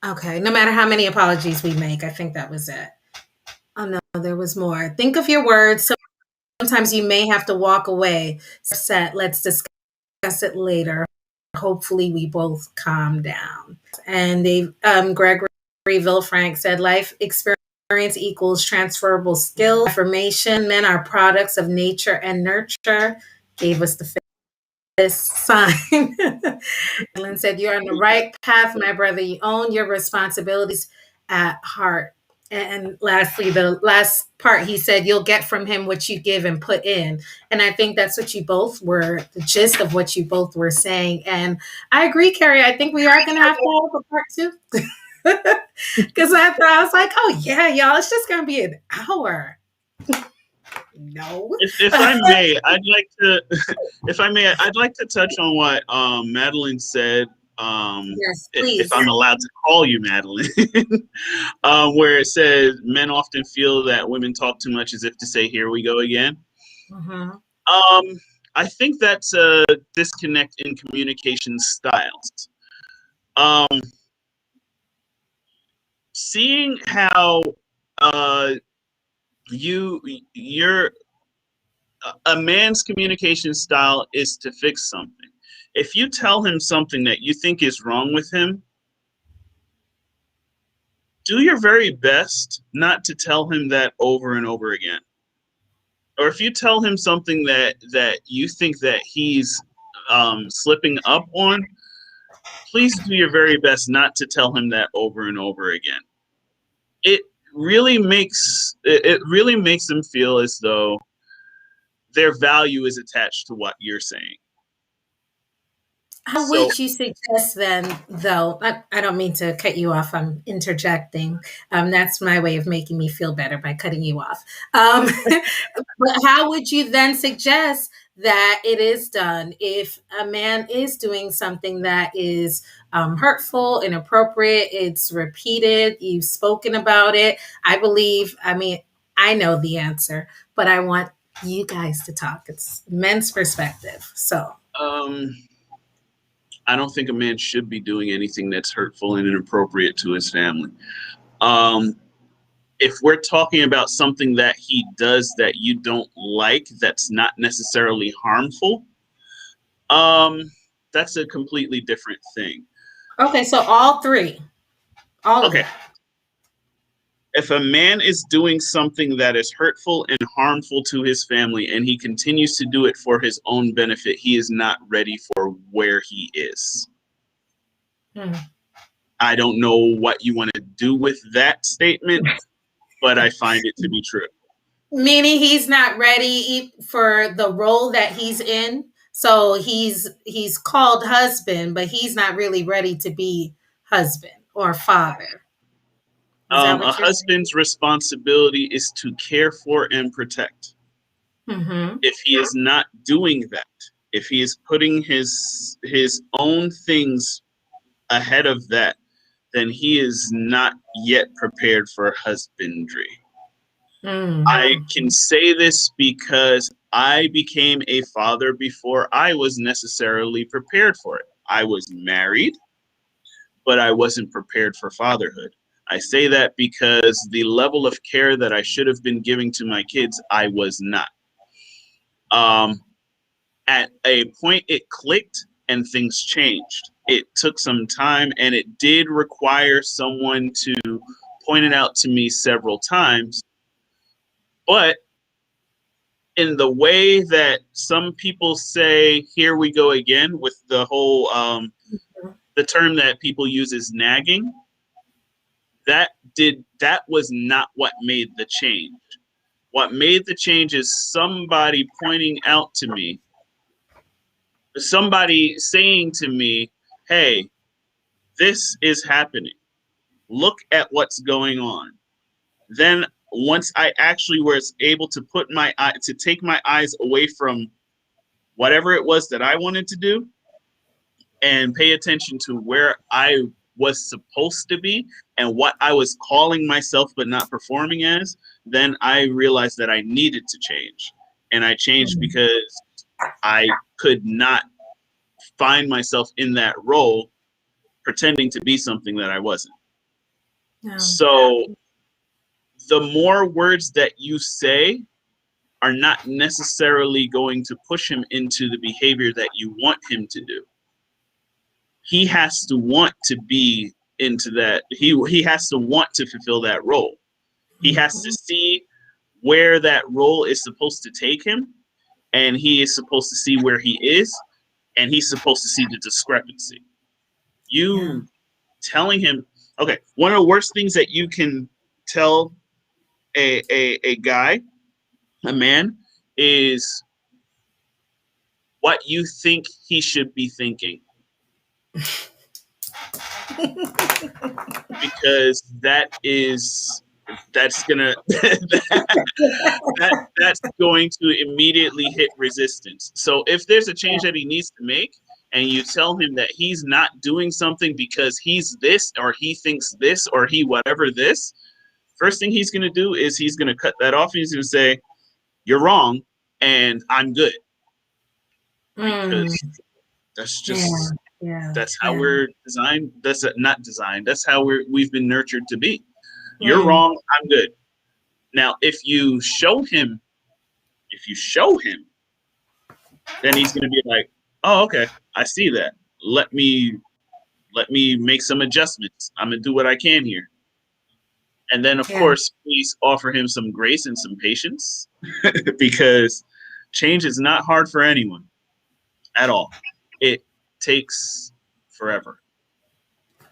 Okay, no matter how many apologies we make, I think that was it. Oh no, there was more. Think of your words. Sometimes you may have to walk away. Set. Let's discuss it later. Hopefully we both calm down. And Gregory Villafranc said, life experience equals transferable skill. Affirmation, men are products of nature and nurture. Gave us the this sign. Lynn said, you're on the right path, my brother. You own your responsibilities at heart. And lastly, the last part, he said, you'll get from him what you give and put in. And I think that's what you both were, the gist of what you both were saying. And I agree, Carrie. I think we are going to have to have a part two. Because I was like, oh, yeah, y'all, it's just going to be an hour. No. If I may, I'd like to touch on what Madeline said. Yes, please. If I'm allowed to call you Madeline, where it says men often feel that women talk too much, as if to say, here we go again. Mm-hmm. I think that's a disconnect in communication styles. Seeing how a man's communication style is to fix something. If you tell him something that you think is wrong with him, do your very best not to tell him that over and over again. Or if you tell him something that you think that he's slipping up on, please do your very best not to tell him that over and over again. It really makes them feel as though their value is attached to what you're saying. How So would you suggest then, though? I don't mean to cut you off. I'm interjecting. That's my way of making me feel better by cutting you off. But how would you then suggest that it is done if a man is doing something that is hurtful, inappropriate, it's repeated, you've spoken about it? I mean, I know the answer, but I want you guys to talk. It's men's perspective. So. I don't think a man should be doing anything that's hurtful and inappropriate to his family. If we're talking about something that he does that you don't like, that's not necessarily harmful, that's a completely different thing. Okay, so all three. All of Okay. it. If a man is doing something that is hurtful and harmful to his family and he continues to do it for his own benefit, he is not ready for where he is. I don't know what you want to do with that statement, but I find it to be true. Meaning he's not ready for the role that he's in. So he's called husband, but he's not really ready to be husband or father. Is that A what you're saying? husband's responsibility is to care for and protect. Mm-hmm. If he is not doing that, if he is putting his own things ahead of that, then he is not yet prepared for husbandry. Mm-hmm. I can say this because I became a father before I was necessarily prepared for it. I was married, but I wasn't prepared for fatherhood. I say that because the level of care that I should have been giving to my kids, I was not. At a point, it clicked and things changed. It took some time, and it did require someone to point it out to me several times. But in the way that some people say, here we go again with the whole, the term that people use is nagging, that was not what made the change. What made the change is somebody pointing out to me, somebody saying to me, hey, this is happening. Look at what's going on. Then once I actually was able to take my eyes away from whatever it was that I wanted to do and pay attention to where I was supposed to be and what I was calling myself but not performing as, then I realized that I needed to change. And I changed because I could not find myself in that role pretending to be something that I wasn't. No. So the more words that you say are not necessarily going to push him into the behavior that you want him to do. He has to want to be into that. He has to want to fulfill that role. He has to see where that role is supposed to take him, and he is supposed to see where he is, and he's supposed to see the discrepancy. You telling him, okay, one of the worst things that you can tell a guy, a man, is what you think he should be thinking. Because that's going to immediately hit resistance. So if there's a change that he needs to make and you tell him that he's not doing something because he's this or he thinks this or he whatever this, first thing he's going to do is he's going to cut that off and he's going to say, you're wrong and I'm good. Because that's just that's how we're designed. That's not designed. That's how we've been nurtured to be. You're wrong. I'm good. Now, if you show him, then he's going to be like, oh, okay, I see that. Let me make some adjustments. I'm going to do what I can here. And then, of Yeah. course, please offer him some grace and some patience because change is not hard for anyone at all. It takes forever.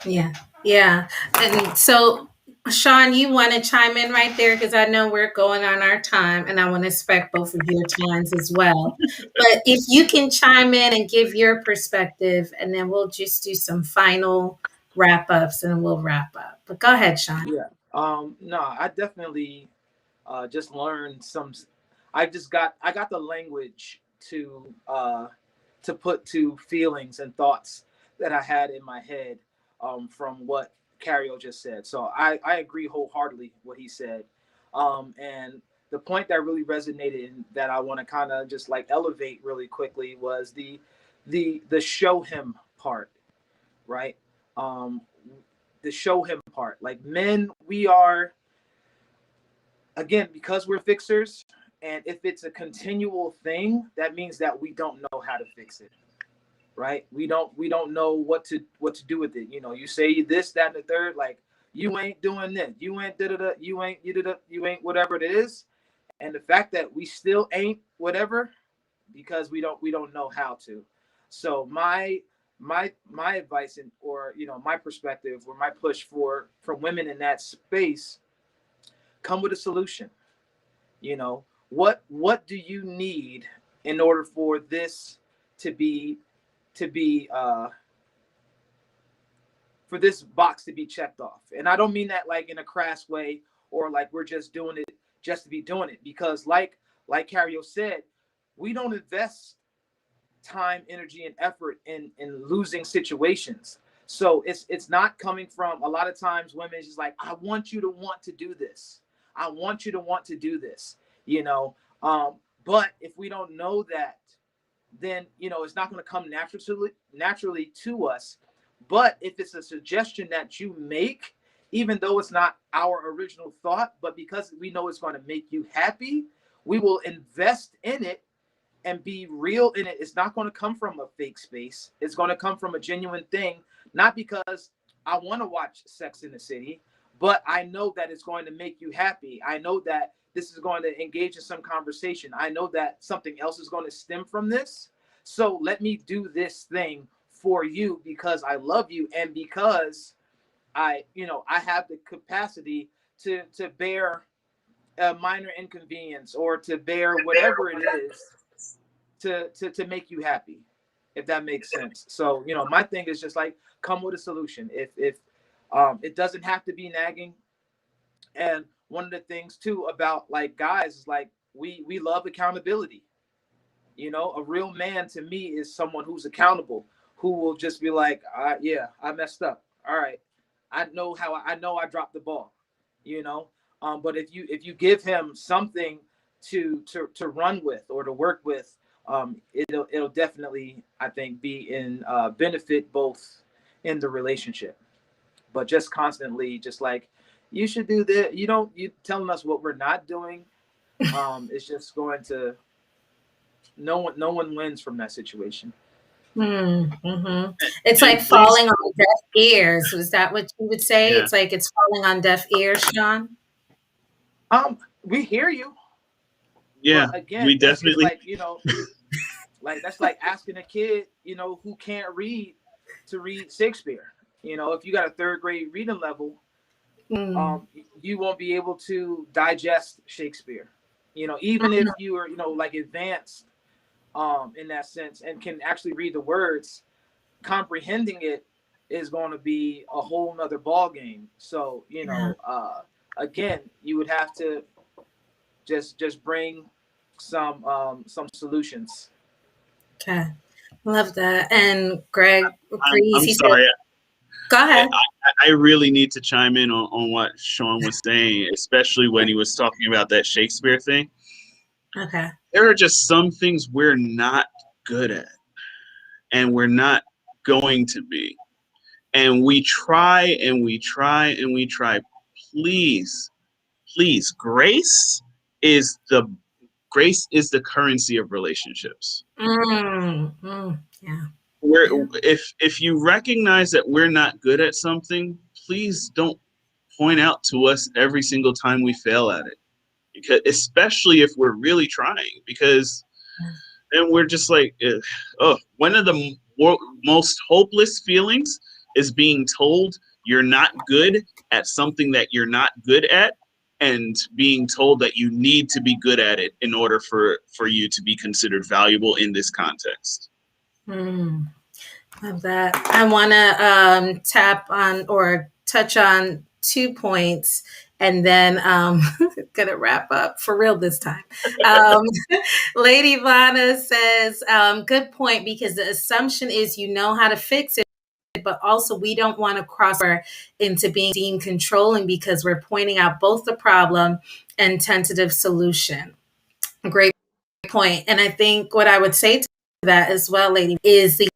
Yeah. Yeah. And so, Sean, you want to chime in right there because I know we're going on our time and I want to respect both of your times as well. But if you can chime in and give your perspective, and then we'll just do some final wrap ups and we'll wrap up. But go ahead, Sean. Yeah. No, I definitely just learned some. I got the language to put to feelings and thoughts that I had in my head from what Cario just said. So I agree wholeheartedly what he said. And the point that really resonated and that I want to kind of just like elevate really quickly was the show him part, right? Um, the show him part. Like men, we are again because we're fixers, and if it's a continual thing, that means that we don't know how to fix it, right? We don't know what to do with it. You know, you say this, that, and the third, like you ain't doing this, you ain't da da da, you ain't whatever it is, and the fact that we still ain't whatever because we don't know how to. So my advice and or my perspective or my push for women in that space, come with a solution. You know, what do you need in order for this to be for this box to be checked off? And I don't mean that like in a crass way or like we're just doing it just to be doing it, because like Cario said, we don't invest time, energy, and effort in losing situations. So it's not coming from, a lot of times women is just like, I want you to want to do this. I want you to want to do this, you know. But if we don't know that, then it's not going to come naturally to us. But if it's a suggestion that you make, even though it's not our original thought, but because we know it's going to make you happy, we will invest in it and be real in it. It's not going to come from a fake space. It's going to come from a genuine thing, not because I want to watch Sex in the City, but I know that it's going to make you happy. I know that this is going to engage in some conversation. I know that something else is going to stem from this. So let me do this thing for you because I love you and because I have the capacity to bear a minor inconvenience or to bear whatever it is to make you happy, if that makes sense. So my thing is just like, come with a solution. If it doesn't have to be nagging. And one of the things too about like guys is like we love accountability. A real man to me is someone who's accountable, who will just be like, yeah, I messed up, all right, I know I dropped the ball. But if you give him something to run with or to work with, it'll definitely, I think, be in benefit both in the relationship. But just constantly just like, you should do this, you telling us what we're not doing, it's just going to, no one wins from that situation. Mm-hmm. It's And like please, falling on deaf ears. Was that what you would say? yeah, It's like it's falling on deaf ears, Sean. We hear you, yeah, but again, we that's just definitely, like, like that's like asking a kid, who can't read to read Shakespeare. If you got a third grade reading level, Mm. you won't be able to digest Shakespeare. Even if you are, like advanced in that sense and can actually read the words, comprehending it is going to be a whole nother ball game. So, Yeah. again, you would have to just bring some solutions. Okay. Love that. And Greg, I'm please, he said, sorry. go I, ahead. I really need to chime in on what Sean was saying, especially when he was talking about that Shakespeare thing. Okay. There are just some things we're not good at, and we're not going to be. And we try and we try and we try. Please, please, grace is the currency of relationships. Yeah. We're Yeah. if you recognize that we're not good at something, please don't point out to us every single time we fail at it, because especially if we're really trying, because then we're just like, oh, one of the most hopeless feelings is being told you're not good at something that you're not good at, and being told that you need to be good at it in order for you to be considered valuable in this context. Love that. I want to tap on or touch on 2 points, and then gonna wrap up for real this time. Lady Vana says, good point, because the assumption is you know how to fix it, but also we don't want to cross over into being deemed controlling because we're pointing out both the problem and tentative solution. Great point. And I think what I would say to that as well, lady, is the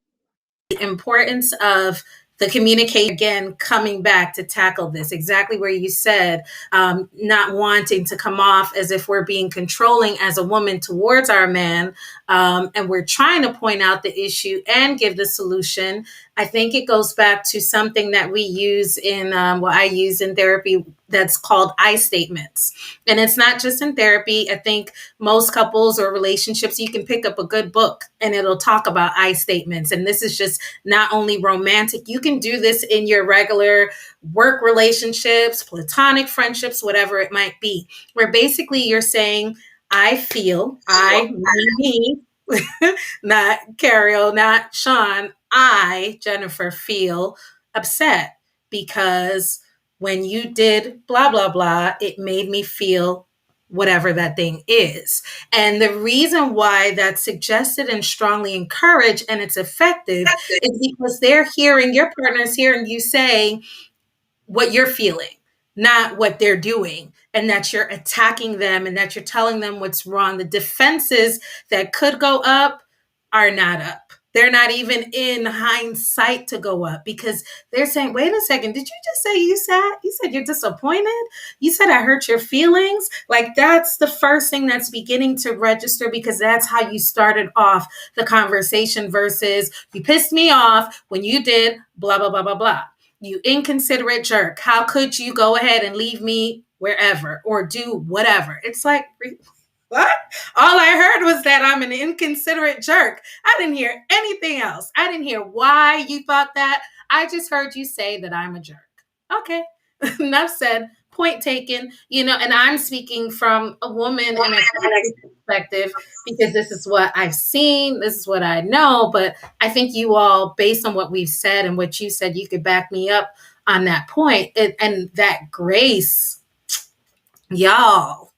importance of the communication, again, coming back to tackle this exactly where you said, not wanting to come off as if we're being controlling as a woman towards our man, and we're trying to point out the issue and give the solution. I think it goes back to something that we use in I use in therapy, that's called I statements. And it's not just in therapy. I think most couples or relationships, you can pick up a good book and it'll talk about I statements. And this is just not only romantic, you can do this in your regular work relationships, platonic friendships, whatever it might be, where basically you're saying, I feel, me, not Cario, not Sean, I, Jennifer, feel upset because when you did blah, blah, blah, it made me feel whatever that thing is. And the reason why that's suggested and strongly encouraged and it's effective is because your partner's hearing you say what you're feeling, not what they're doing, and that you're attacking them and that you're telling them what's wrong. The defenses that could go up are not up. They're not even in hindsight to go up because they're saying, wait a second, did you just say you said you're disappointed? You said I hurt your feelings? Like, that's the first thing that's beginning to register, because that's how you started off the conversation versus you pissed me off when you did blah, blah, blah, blah, blah. You inconsiderate jerk. How could you go ahead and leave me wherever or do whatever? It's like, what? All I heard was that I'm an inconsiderate jerk. I didn't hear anything else. I didn't hear why you thought that. I just heard you say that I'm a jerk. Okay. Enough said. Point taken. And I'm speaking from a woman and a perspective because this is what I've seen. This is what I know. But I think you all, based on what we've said and what you said, you could back me up on that point. And that grace, y'all.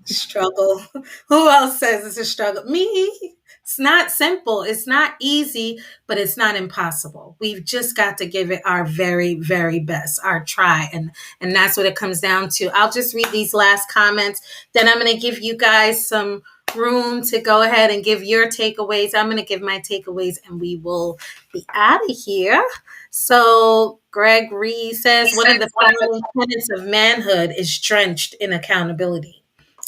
Struggle. Who else says it's a struggle? Me. It's not simple. It's not easy, but it's not impossible. We've just got to give it our very, very best, our try. And that's what it comes down to. I'll just read these last comments. Then I'm going to give you guys some room to go ahead and give your takeaways. I'm going to give my takeaways and we will be out of here. So Greg Reed says, one of the founding tenets of manhood is drenched in accountability.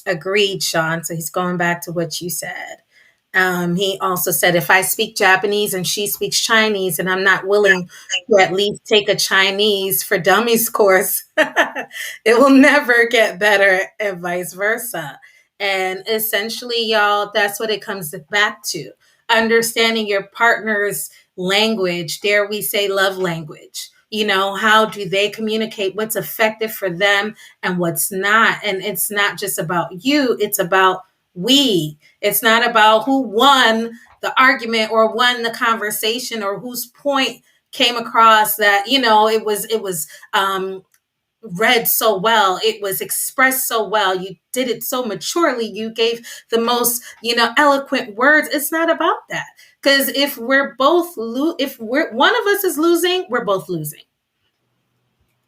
Agreed, Sean. So he's going back to what you said. He also said, if I speak Japanese and she speaks Chinese and I'm not willing to at least take a Chinese for Dummies course, it will never get better, and vice versa. And essentially, y'all, that's what it comes back to. Understanding your partner's language, dare we say love language. How do they communicate what's effective for them and what's not? And it's not just about you, it's about we. It's not about who won the argument or won the conversation or whose point came across that, it was read so well. It was expressed so well. You did it so maturely. You gave the most, eloquent words. It's not about that. Because if one of us is losing, we're both losing.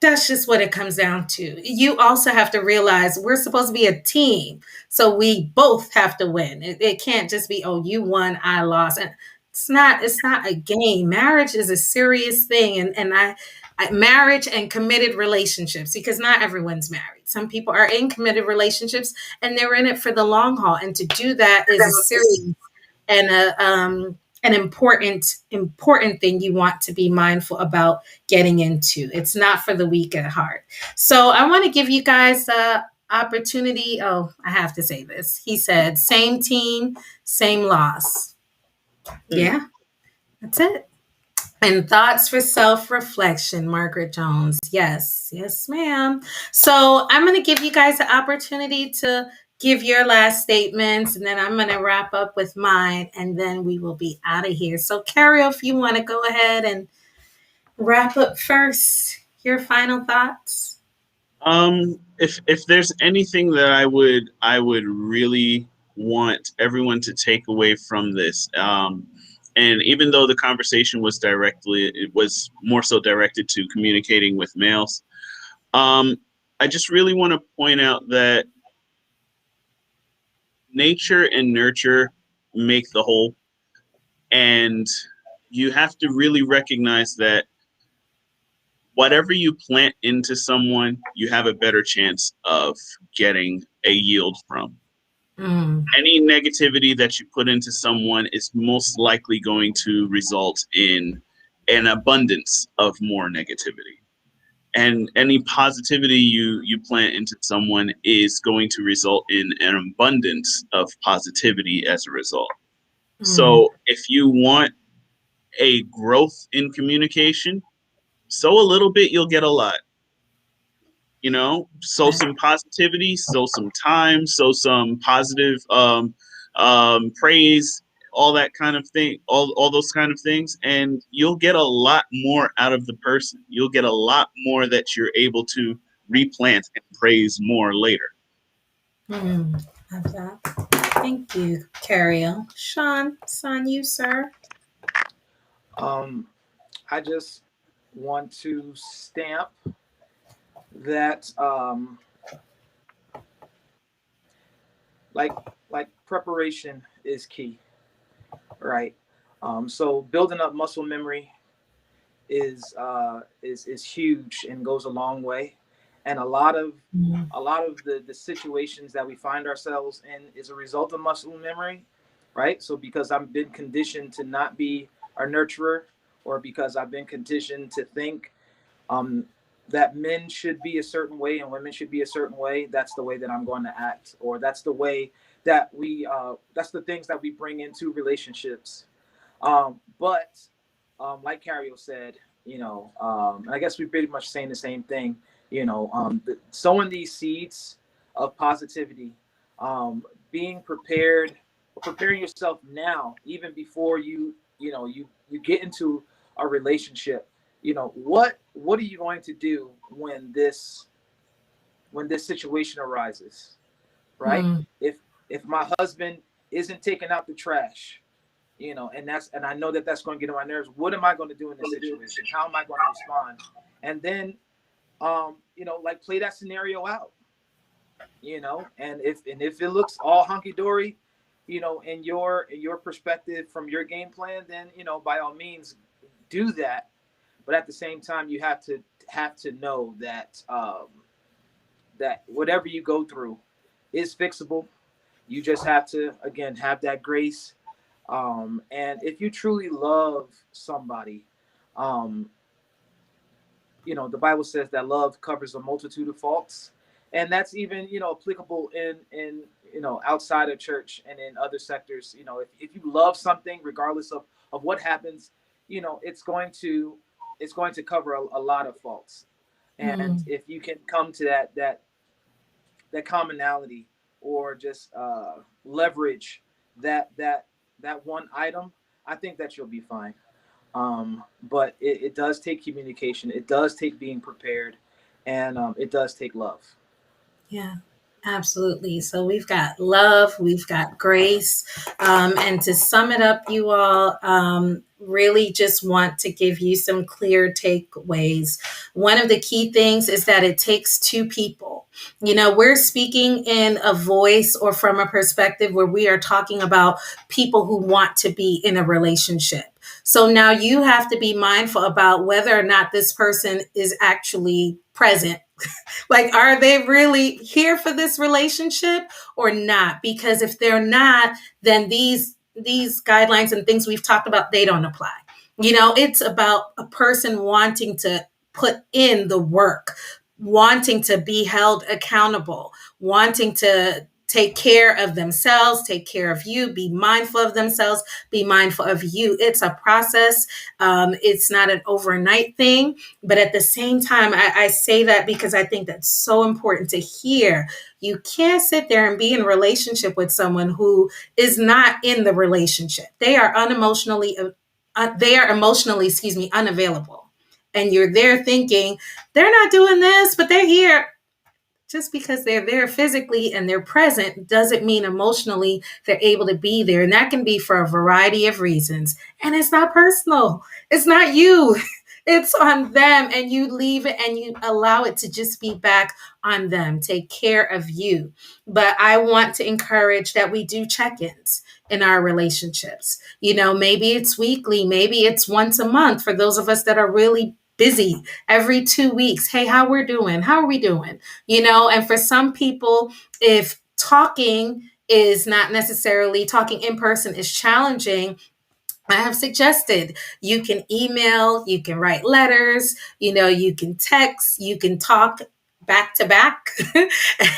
That's just what it comes down to. You also have to realize we're supposed to be a team. So we both have to win. It can't just be, oh, you won, I lost. And it's not a game. Marriage is a serious thing. And I marriage and committed relationships, because not everyone's married. Some people are in committed relationships and they're in it for the long haul. And to do that is a serious and an important thing you want to be mindful about getting into. It's not for the weak at heart. So I want to give you guys the opportunity. Oh, I have to say this. He said, same team, same loss. Yeah, that's it. And thoughts for self reflection, Margaret Jones. Yes, yes, ma'am. So I'm going to give you guys the opportunity to give your last statements, and then I'm going to wrap up with mine, and then we will be out of here. So, Carrie, if you want to go ahead and wrap up first, your final thoughts. If there's anything that I would really want everyone to take away from this, and even though the conversation it was more so directed to communicating with males, I just really want to point out that nature and nurture make the whole, and you have to really recognize that whatever you plant into someone, you have a better chance of getting a yield from. Any negativity that you put into someone is most likely going to result in an abundance of more negativity. And any positivity you plant into someone is going to result in an abundance of positivity as a result. So if you want a growth in communication, sow a little bit, you'll get a lot. Sow some positivity, sow some time, sow some positive praise, all that kind of thing, all those kind of things, and you'll get a lot more out of the person. You'll get a lot more that you're able to replant and praise more later. Love that. Thank you, Cariel. Sean, it's on you, sir. I just want to stamp that like preparation is key, right? So building up muscle memory is huge and goes a long way, and a lot of the situations that we find ourselves in is a result of muscle memory, right? So because I've been conditioned to not be a nurturer, or because I've been conditioned to think that men should be a certain way and women should be a certain way, that's the way that I'm going to act, or that's the way that that's the things that we bring into relationships. But like Cario said, and I guess we're pretty much saying the same thing, sowing these seeds of positivity, being prepared, preparing yourself now, even before you get into a relationship. What are you going to do when this situation arises, right? If my husband isn't taking out the trash, and I know that that's going to get on my nerves, what am I going to do in this situation? How am I going to respond? And then like play that scenario out, and if it looks all hunky-dory, in your perspective from your game plan, then by all means do that. But at the same time, you have to know that that whatever you go through is fixable. You just have to, again, have that grace. And if you truly love somebody, the Bible says that love covers a multitude of faults, and that's even applicable in outside of church and in other sectors. If you love something, regardless of what happens, it's going to cover a lot of faults. And if you can come to that commonality, or just leverage that one item, I think that you'll be fine. But it does take communication. It does take being prepared, and it does take love. Yeah, absolutely. So we've got love, we've got grace. And to sum it up, you all, really just want to give you some clear takeaways. One of the key things is that it takes two people. We're speaking in a voice or from a perspective where we are talking about people who want to be in a relationship. So now you have to be mindful about whether or not this person is actually present. Like, are they really here for this relationship or not? Because if they're not, then these these guidelines and things we've talked about, they don't apply. You know, it's about a person wanting to put in the work, wanting to be held accountable, wanting to take care of themselves, take care of you, be mindful of themselves, be mindful of you. It's a process. It's not an overnight thing. But at the same time, I say that because I think that's so important to hear. You can't sit there and be in a relationship with someone who is not in the relationship. They are emotionally, unavailable. And you're there thinking, they're not doing this, but they're here. Just because they're there physically and they're present doesn't mean emotionally they're able to be there. And that can be for a variety of reasons. And it's not personal. It's not you. It's on them. And you leave it and you allow it to just be back on them. Take care of you. But I want to encourage that we do check-ins in our relationships. You know, maybe it's weekly, maybe it's once a month for those of us that are really busy. Every 2 weeks, hey, how we're doing? How are we doing? You know, and for some people, if talking is not necessarily talking in person is challenging, I have suggested you can email, you can write letters, you know, you can text, you can talk back to back.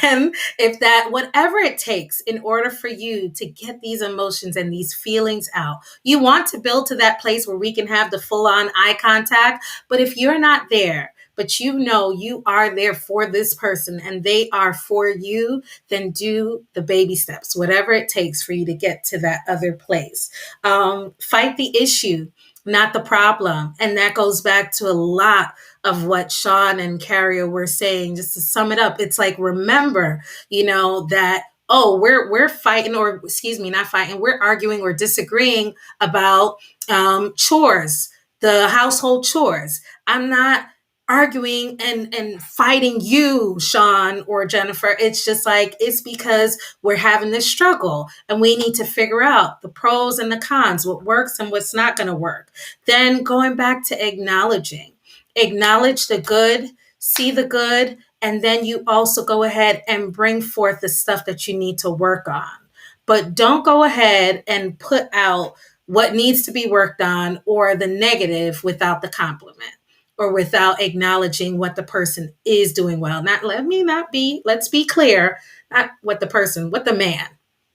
And if that, whatever it takes in order for you to get these emotions and these feelings out, you want to build to that place where we can have the full on eye contact. But if you're not there, but you know you are there for this person and they are for you, then do the baby steps, whatever it takes for you to get to that other place. Fight the issue, not the problem. And that goes back to a lot of what Sean and Carrie were saying. Just to sum it up, it's like, remember, you know, that, oh, we're fighting, or excuse me, not fighting, we're arguing or disagreeing about chores, the household chores. I'm not arguing and fighting you, Sean or Jennifer. It's just like, it's because we're having this struggle and we need to figure out the pros and the cons, what works and what's not going to work. Then going back to acknowledge the good, see the good, and then you also go ahead and bring forth the stuff that you need to work on. But don't go ahead and put out what needs to be worked on or the negative without the compliment or without acknowledging what the person is doing well. Let's be clear, not what the man,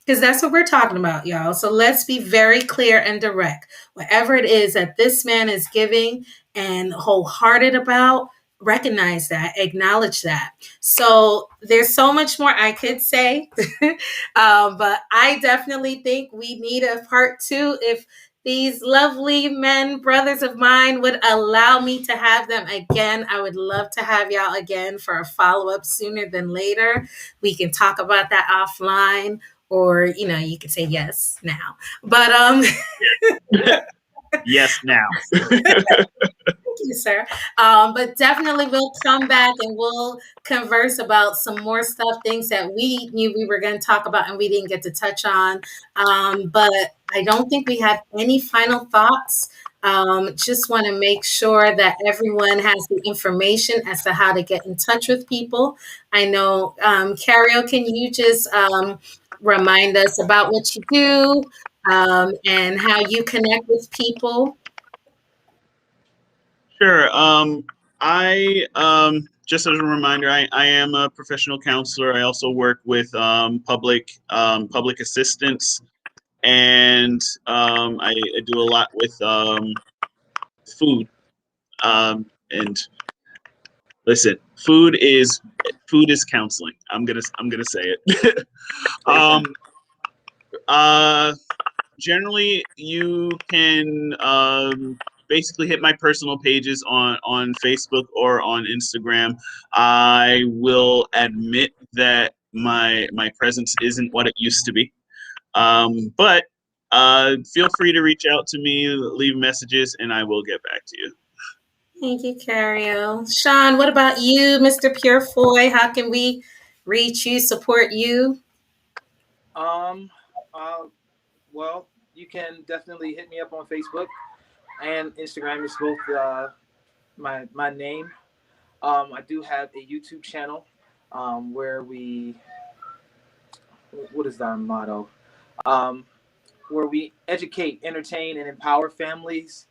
because that's what we're talking about, y'all. So let's be very clear and direct. Whatever it is that this man is giving and wholehearted about, recognize that, acknowledge that. So there's so much more I could say, but I definitely think we need a part 2 if these lovely men, brothers of mine, would allow me to have them again. I would love to have y'all again for a follow-up sooner than later. We can talk about that offline, or, you know, you could say yes now. But Yes, now. Thank you, sir. But definitely we'll come back and we'll converse about some more stuff, things that we knew we were going to talk about and we didn't get to touch on. But I don't think we have any final thoughts. Just want to make sure that everyone has the information as to how to get in touch with people. I know, Cario, can you just remind us about what you do and how you connect with people? Sure. I just as a reminder, I am a professional counselor. I also work with public assistance, and I do a lot with food. And listen, food is counseling. I'm gonna say it. um, Generally, you can basically hit my personal pages on Facebook or on Instagram. I will admit that my presence isn't what it used to be, but feel free to reach out to me, leave messages, and I will get back to you. Thank you, Cario. Sean, what about you, Mr. Purefoy? How can we reach you, support you? Um, well, you can definitely hit me up on Facebook and Instagram. Is both my name. I do have a YouTube channel where what is our motto? where we educate, entertain, and empower families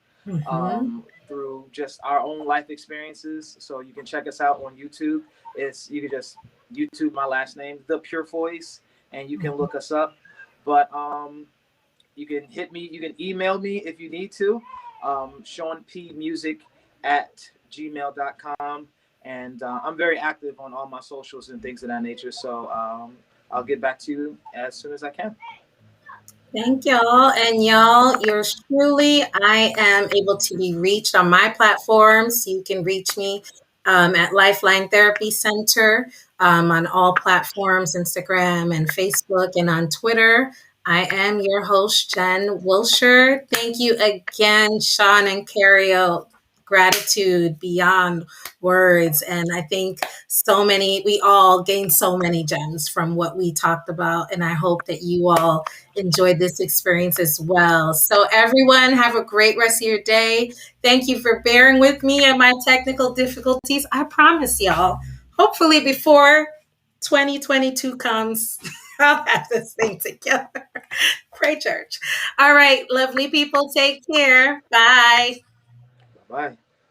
through just our own life experiences. So you can check us out on YouTube. You can just YouTube my last name, The Pure Voice, and you can look us up. But you can hit me, you can email me if you need to, SeanPmusic@gmail.com. And I'm very active on all my socials and things of that nature. So I'll get back to you as soon as I can. Thank y'all. And y'all, yours truly, I am able to be reached on my platforms. You can reach me at Lifeline Therapy Center on all platforms, Instagram and Facebook, and on Twitter. I am your host, Jen Wilshire. Thank you again, Sean and Cario. Gratitude beyond words. And I think we all gained so many gems from what we talked about. And I hope that you all enjoyed this experience as well. So everyone, have a great rest of your day. Thank you for bearing with me and my technical difficulties. I promise y'all, hopefully before 2022 comes, I'll have this thing together. Pray church. All right, lovely people, take care. Bye. Bye.